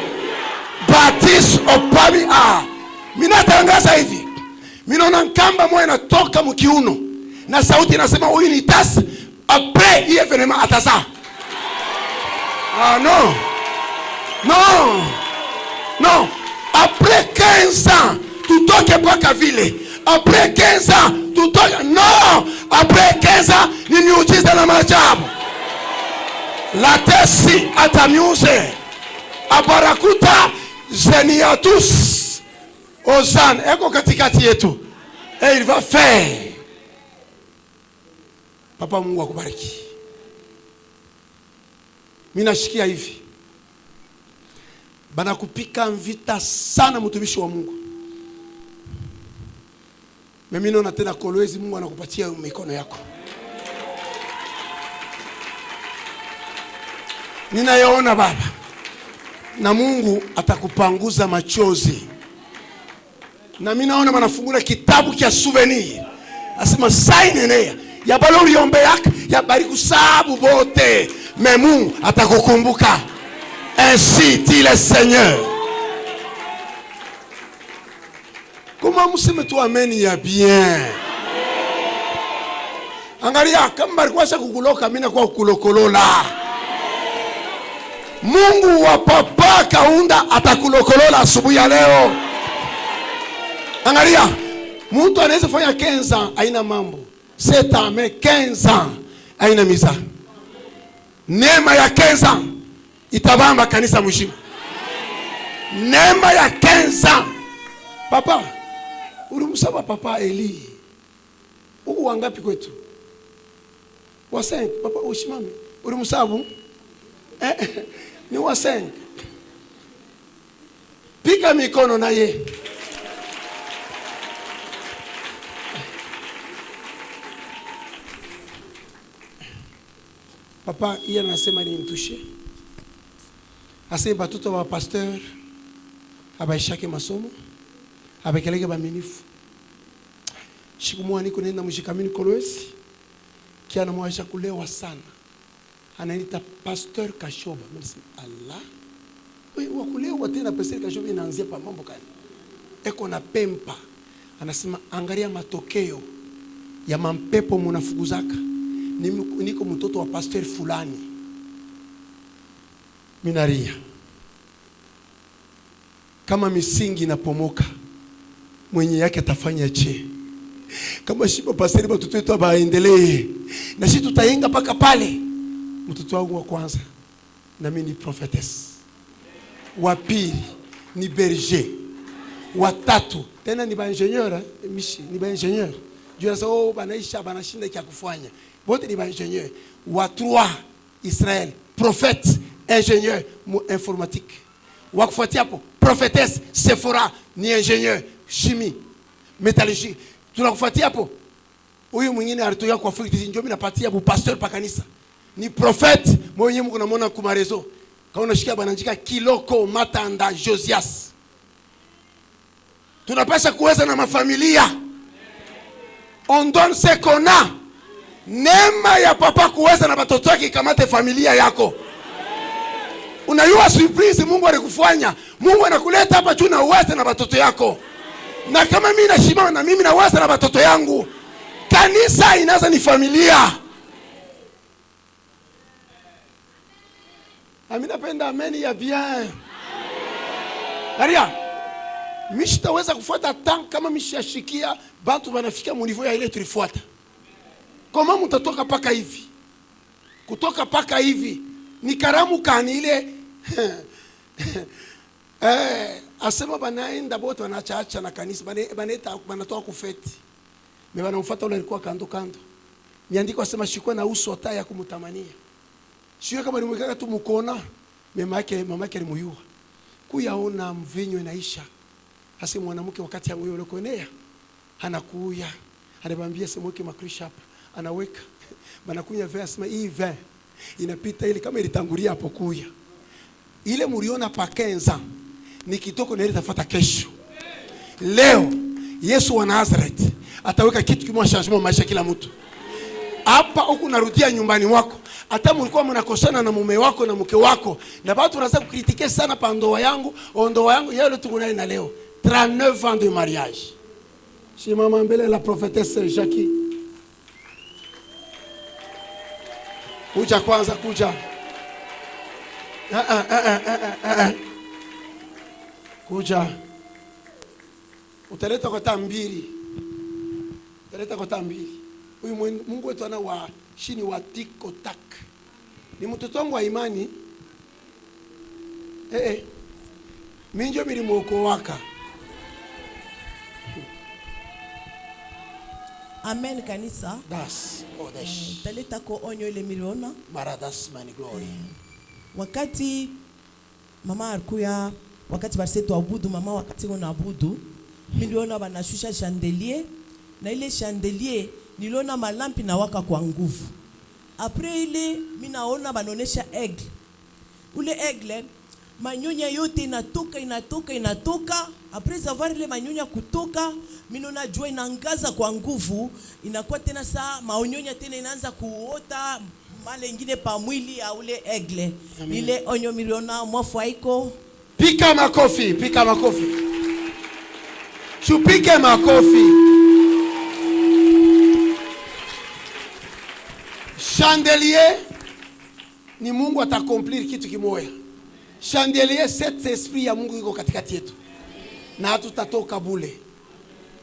Baptiste opami a. Mina tangaza hivi. Minaona nkamba moja inatoka mkiuno. Na sauti inasema huyu ni tas. Après hii événement ataza. Non. Non. Non. Après 15 ans, tutoke paka vile. Après 15 ans, tutoke. Non. Après 15 ans, ni miujiza na maajabu. La tesi atamiuze. Abarakuta zeniatus. Ozan, eko katikati yetu. Et il va faire. Papa Mungu akubariki. Mimi nashikia hivi. banakupika vita sana mtumishi wa Mungu. Mimi naona tena Kolwezi Mungu anakupatia mikono yako. Ninayaona Baba. Na Mungu atakupanguza machozi. Na mimi naona manafungula kitabu kia souvenir. Asema sign enea. Ya balori ombe yako ya bariku sabu bote. Mais Mungu atakukumbuka. Ainsi dit le Seigneur. Comment mseme tu amen ya bien. Angalia kama barikuwa kukuloka mimi na kwa kulokolola. Mungu wa papa Kaunda atakulokolola asubuhi ya leo. Angalia, mtu anaweza fanya 15 ans haina mambo. 7 ans mais 15 ans haina miza. Neema ya 15 ans itabamba kanisa mzima. Neema ya 15 ans. Papa, ulimsaba papa Eli. Uko wangapi kwetu? Wa 5. Papa ushimame. Ulimsabu? Ni wa 5. Piga mikono na ye. Papa yeye anasema ni mtushe. Ase batoto wa pasteur abaishake masomo. Abekeleke baminifu. Shikumwa niko nenda mshikamini Kolwezi. Kia na mwaisha kulewa sana. Anaita Pasteur Kashoba. Merci Allah. Wewe wakulewa tena Pasteur Kashoba inaanzia pa mambo gani? Eko na pempa. Anasema angalia matokeo ya mampepo munafukuzaka. Niko mtoto wa pasteur fulani. Minaria. Kama misingi inapomoka, mwenye yake atafanya je? Kama shiba pasteur batoto wetu baendelee. Na sisi tutayenga paka pale. Mtoto wangu wa kwanza na mimi ni prophetess. Wa pili ni berger. Wa tatu tena ni baingenieur, mishi ni baingenieur. Jua sasa banaisha banashinda kia kufanya. Wote ni baingenieur. Wa 3 Israël, prophète, ingénieur informatique. Wa kufuatia hapo prophetess Sephora ni ingénieur chimie, métallurgie. Tunakufuatia hapo huyu mwingine alitoka kwa Afrika ndio mimi napatia hapo pasteur pa kanisa. Ni prophète mwenye mko namuona kuma rezo. Kaona shikia bananjika Kiloko Matanda Josias. Tunapaswa kuweza na mafamilia. On donne ce qu'on a. Neema ya papa kuweza na watoto wake kamate familia yako. Unayua surprise Mungu alikufanya. Mungu anakuleta hapa juu na uweze na watoto yako. Na kama mimi nashimama na mimi naweza na watoto yangu. Kanisa inaanza ni familia. Amina penda ameni ya bien. Daria. Mishitaweza kufuata tank kama mishashikia bantu banafika mu niveau ya ile tulifuata. Kama mtatoka paka hivi. Kutoka paka hivi ni karamu kani ile asema banaenda bote wanachaacha na kanisa banatoka kufeti. Me banamfuata ule alikuwa kando kando. Niandiko asema shikwa na uso hata ya kumtamania. Sio kama nimwekaka tu mkona, mama yake alimuyua. Kuyaona mvinyo inaisha. Hasa mwanamke wakati yangu yule kuenea anakuya. Anabambia semoke makrisha hapa. Anaweka. Banakunya vin asema hii vin inapita ile kama ilitangulia hapo kuya. Ile mliona pa 15 ans ni kitoko na ile tafuta kesho. Leo Yesu wa Nazareth ataweka kitu kimoja changement maisha kila mtu. Hapa huku narudia nyumbani mwako. Hata mlikuwa mnakosana na mume wako na mke wako na watu wanaanza kukritike sana pa ndoa yangu, ndoa yangu yale tukunaye na leo 39 ans de mariage. Si mama mbele la prophétesse Jackie. Kuja kwanza kuja. Kuja. Utaleta kwa tambiri. Utaleta kwa tambiri. Huyu Mungu wetu ana wa chini wa tiko tak. Ni mtoto wangu wa imani. Mimi ndio milimoko waka. Amen kanisa. Das. Odesh. Taleta ko onyo ile miliona. Maradas mani glory. Wakati mama alikuya wakati basi tuabudu, mama wakati unaabudu niliona banashusha chandelier, na ile chandelier niliona malampi na waka kwa nguvu. Après ile mimi naona banaonesha aigle. Ule aigle manyonya yote inatoka. Après avoir ile manyonya kutoka, mimi naona jua inaangaza kwa nguvu, inakuwa tena saa maonyonya tena inaanza kuota male ingine pa mwili ya ule aigle. Ile onyo miliona mwafu haiko. Pika makofi. Tupike makofi. Chandelier ni Mungu atakomplir kitu kimoya. Chandelier, cet esprit ya Mungu iko katikati yetu. Na hatutatoka bule.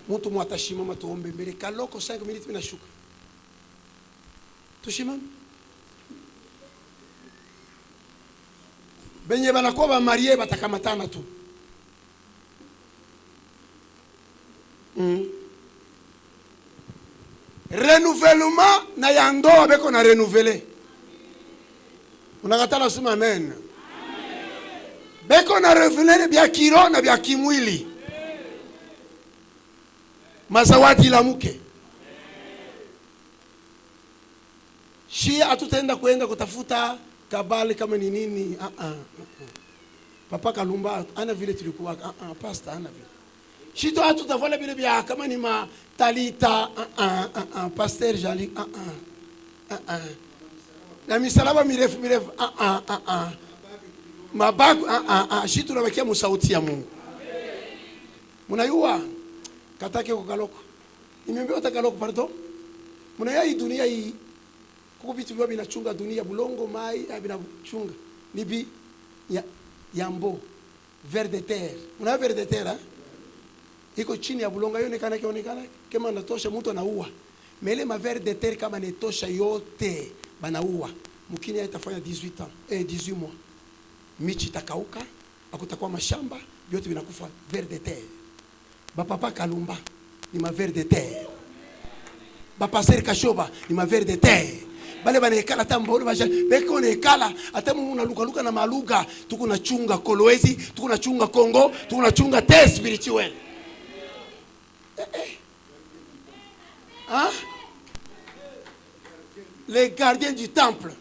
Mtu mwatashimama tuombe mbele. Kaloko 5 minutes minashuka. Tushimama. Benye banakuwa ba marié batakamatana tu. Renouvellement na yando beko na renouveler. Unakatala sema amen. Beko na renouveler bya kiro na bya kimwili. Mazawadi la mke. Shia atutaenda kuenda kutafuta kabali kama ni nini. Papa Kalumba ana vile tulikuwa pastor ana vile. Shito hatutavala vile bya kama ni matalita pasteur Jali na misalaba mirefu mabagu shito nabakia musauti ya Mungu. Munayua katake ko kaloko. Nimeambia utakaloko pardon. Munaya hii dunia hii kuko vitu vya binachunga dunia bulongo mai binachunga. Nibi yambo ver de terre. Una ver de terre iko chini ya bulongo yonekana kama natosha mtu anaua. Mele maver de terre kama netosha yote banaua. Mkini itafanya 18 ans 18 mois. Michi takauka, akutakuwa mashamba, vyote vinakufa ver de terre. Ba papa Kalumba ni maver de terre. Ba passer Kashoba ni maver de terre. Bale banekala tambole baje beko nekala hata mungu luka na maluga tuko na chunga Kolwezi, tuko na chunga Kongo, tuko na chunga te spirituel. Hein? Les gardiens du temple.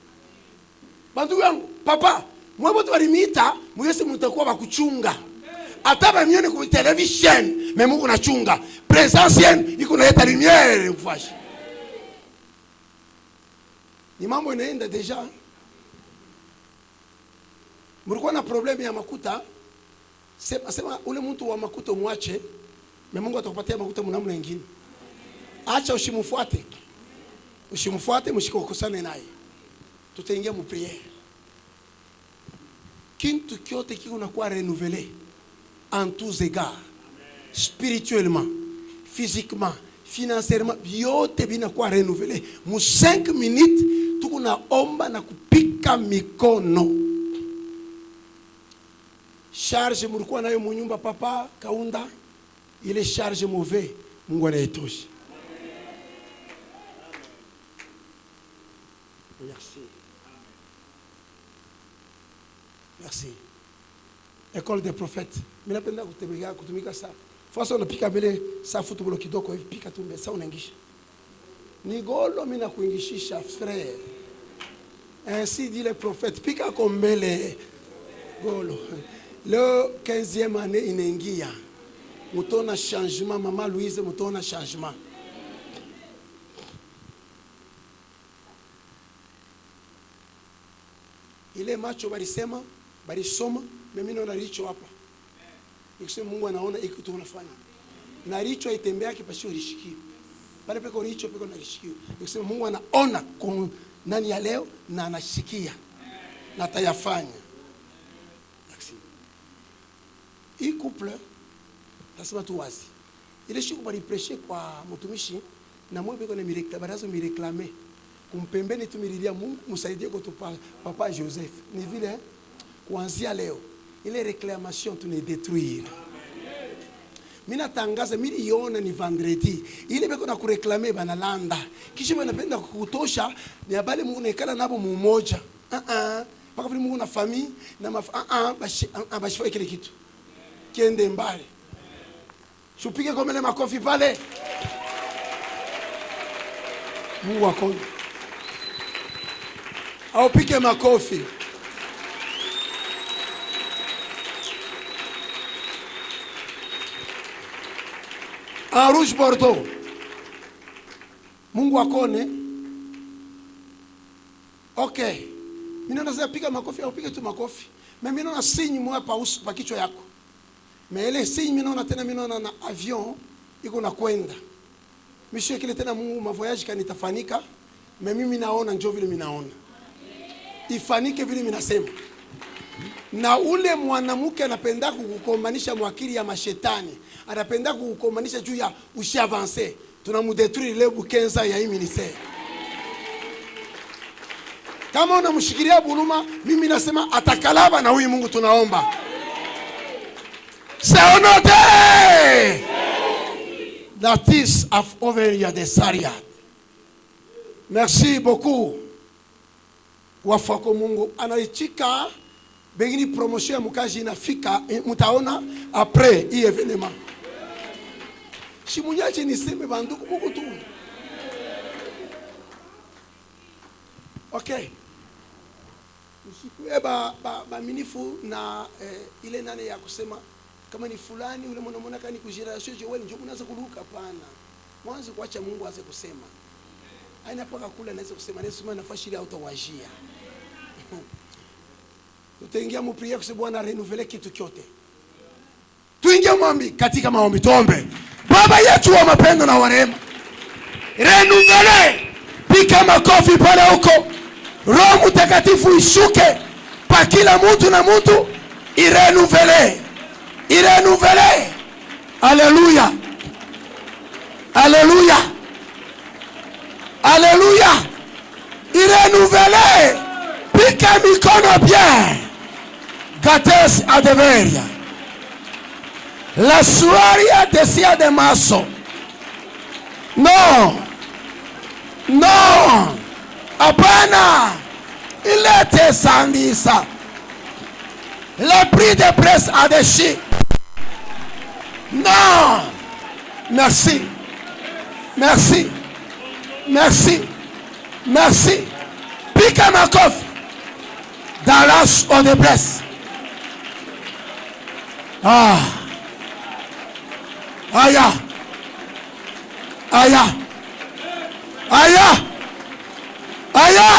Bandu yangu, papa, mwe bote balimita, mwese mutakuwa bakuchunga. Ata bamione ku television, mais mungu na chunga. Présentienne, iko na leta lumière mfashi. Ni mambo inaenda deja. Mlikuwa na problemu ya makuta. Sema ule mtu wa makuta mwache. Na Mungu atakupatia makuta mnamna nyingine. Acha usimfuate. Usimfuate, mshikokosane naye. Tutaingia mu prière. Kintu kyote kiko na kuwa renouvelé en tous égards. Spirituellement, physiquement, financièrement, yote bina kuwa renouvelé. Mu 5 minutes tuko na omba na kupika mikono. Charge mulikuwa nayo mu nyumba papa Kaunda. Il est chargé mauvais. Mungu anaitosha. Merci. Merci. École des prophètes. Mimi napenda kutumika saa. Fasa unapika mbele saa football kidogo hivi pika tu mbele saa unaingisha. Ni golo mimi nakuingishisha frère. Ainsi dit le prophète pika kombele golo. Le 15e année inaingia. Mutona changement, maman Louise, mutona changement. Ile macho balisema, balisoma, mimi naona licho hapa. Nikisema Mungu anaona hiki kitu unafanya. Na licho itembea kipasio lishikio. Bale peko licho peko na lishikio. Nikisema Mungu anaona kwa nani ya leo na anashikia. Na tayafanya. Hii couple tasema tu wazi. Ile siku bali prêcher kwa mtumishi na mwe beko na barazo mireklame. Kumpembeni tumililia Mungu msaidie kwa papa Joseph. Ni vile kuanzia leo ile réclamation tu ne détruire. Mimi natangaza mimi iona ni vendredi. Ile beko na kureklame banalanda. Kisha wanapenda kukutosha ni habari Mungu nekala nabo mmoja. Paka vile Mungu na famille na bashifanye kile kitu kiende mbali. Tupige komele makofi pale. Mungu akoni. Au pike makofi. En rouge Bordeaux. Mungu akone. Okay. Mimi naanza piga makofi au pige tu makofi. Mimi naona signe moi pa kichwa yako. Mais ile signe mimi naona tena mimi naona na avion iko na kwenda. Mishie kile tena Mungu ma voyage kanitafanika. Mais mimi naona njoo vile mimi naona. Ifanike vile mimi nasema. Na ule mwanamke anapenda kukukomanisha mwakili ya mashetani. Anapenda kukukomanisha juu ya ushavancer. Tunamudetruire ile bukenza ya hii ministère. Kama unamshikilia buluma, mimi nasema atakalaba na huyu Mungu tunaomba. C'est honoré. That is of over your desire. Merci beaucoup. Wafako Mungu anaichika bengine promotion ya mukaji inafika mutaona après hii evenement. Shimunyaje niseme banduku Mungu tu. Okay. Usikuwe ba minifu na ile nane ya kusema kama ni fulani ule mwana kani kujira sio wewe ndio unaanza kuruka pana. Mwanzo kuacha Mungu aanze kusema. Haina paka kula anaweza kusema nasema nafasi ile hautawajia. Tutaingia mu prière kwa Bwana renouveler kitu chote. Tuingie maombi katika maombi tuombe. Baba yetu wa mapendo na warema. Renouveler. Pika makofi pale huko. Roho Mtakatifu ishuke pa kila mtu na mtu irenouveler. Irenouveler. Alléluia. Alléluia. Alléluia. Irenouveler. Pika mikono bien. Gates adeveria. La suaria desia de maso. Non. Non. Apana. Il était sandisa. Le prix de presse a déchiré. Non. Merci. Merci. Merci. Merci. Pika Makov. Dans l'âge on de presse. Ah. Aya. Aya. Aya. Aya.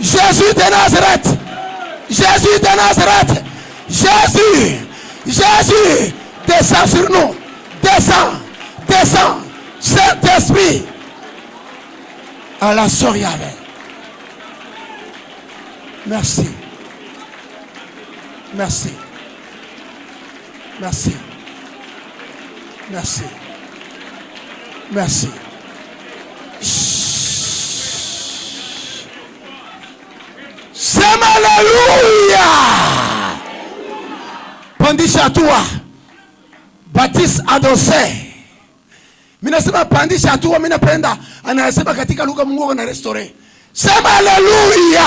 Jésus de Nazareth. Jésus de Nazareth. Jésus. Jésus. Descends sur nous. Descends. Descends. Saint-Esprit. À la Soriale. Merci. Merci. Merci. Merci. Merci. Sema Alléluia. Pandisha hatua. Baptiste adossé. Mina sema pandisha hatua, mina penda anasema katika lugha Mungu ana restore. Sema Haleluya.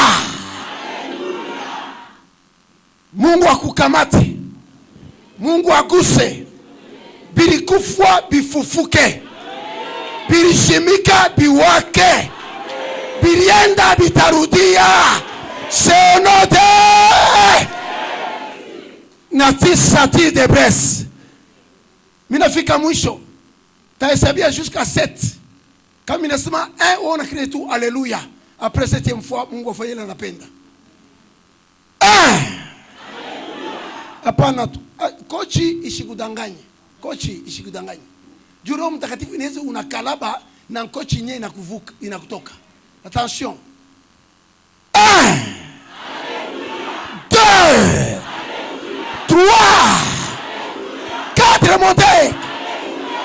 Mungu akukamate. Mungu aguse. Bilikufwa bifufuke. Bilishimika biwake. Bilienda bitarudia. Seonote. Natisati de Bresse. Minafika mwisho. Tahesabia jusqu'à 7. Kama minasema 1 on a crié tout Alléluia. Après 7e fois Mungu afanye na napenda. Hapana tu. Kochi isikudanganye. Kochi isikudanganye. Roho Mtakatifu inaweza unakalaba na kochi yenyewe inakuvuka inakutoka. Attention. 1 2 3 4 montez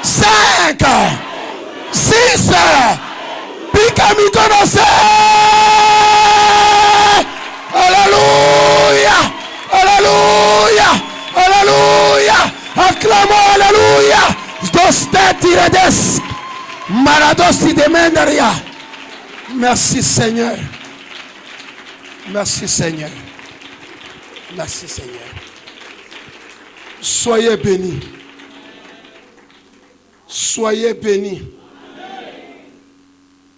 5 6 Pika mikono se. Alléluia. Alléluia. Alléluia. Acclamons Alléluia. Dos te tiredes. Marados ti demendaria. Merci Seigneur. Merci Seigneur. Merci Seigneur. Soyez bénis. Soyez bénis.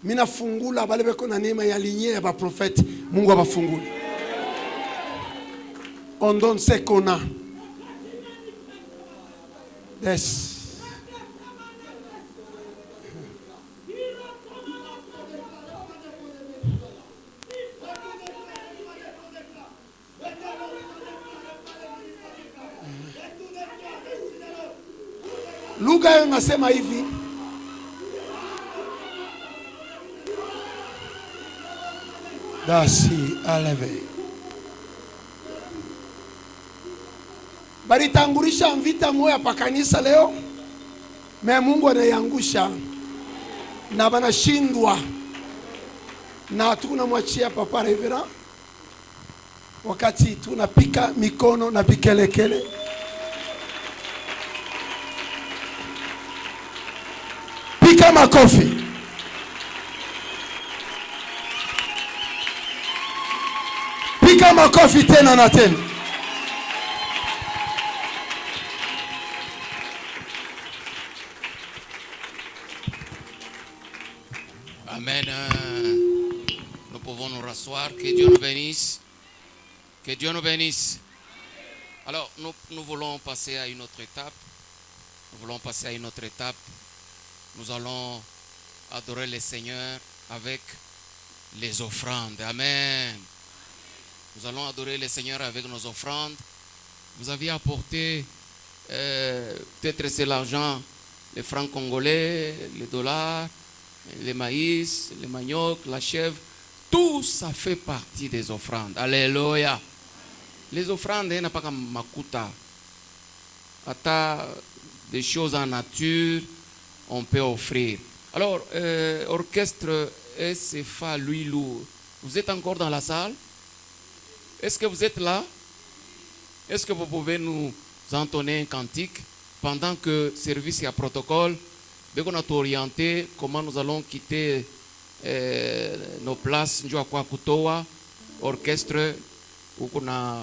Mina fungula bale beko na neema ya lignée ya ba prophète. Mungu abafungula. On donne ce qu'on a. Yes. Lugha hiyo nasema hivi. Dasi aleve. Balitangulisha mvita moya pa kanisa leo. Me Mungu anayangusha na banashindwa. Na tunamwachia Papa Revera wakati tunapika mikono na bikelekele. Pika makofi. Pika makofi tena na tena. Amen. Nous pouvons nous rasseoir. Que Dieu nous bénisse. Que Dieu nous bénisse. Alors, nous voulons passer à une autre étape. Nous voulons passer à une autre étape. Nous allons adorer le Seigneur avec les offrandes. Amen. Nous allons adorer le Seigneur avec nos offrandes. Vous aviez apporté, peut-être c'est l'argent, les francs congolais, les dollars, les maïs, les manioc, la chèvre. Tout ça fait partie des offrandes. Alléluia. Les offrandes, il n'y a pas comme makuta. Ata des choses en nature, on peut offrir. Alors, orchestre SFA Louis Lourd, vous êtes encore dans la salle? Est-ce que vous êtes là? Est-ce que vous pouvez nous entonner un cantique pendant que service et à protocole, dès qu'on a tout orienté, comment nous allons quitter nos places, nous quoi kutoa, orchestre, ou qu'on a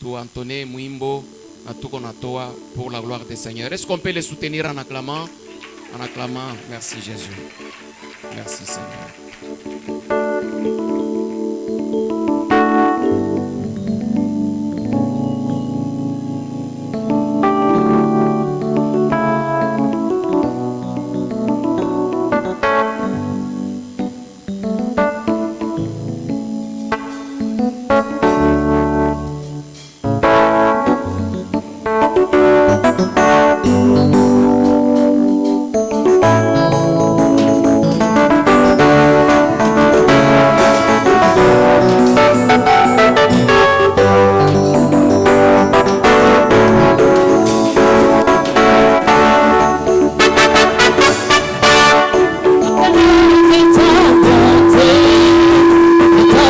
tout entonné, muimbo, à tout qu'on a toa pour la gloire du Seigneur. Est-ce qu'on peut les soutenir en acclamant? En acclamant, merci Jésus. Merci Seigneur.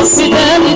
Fidélité.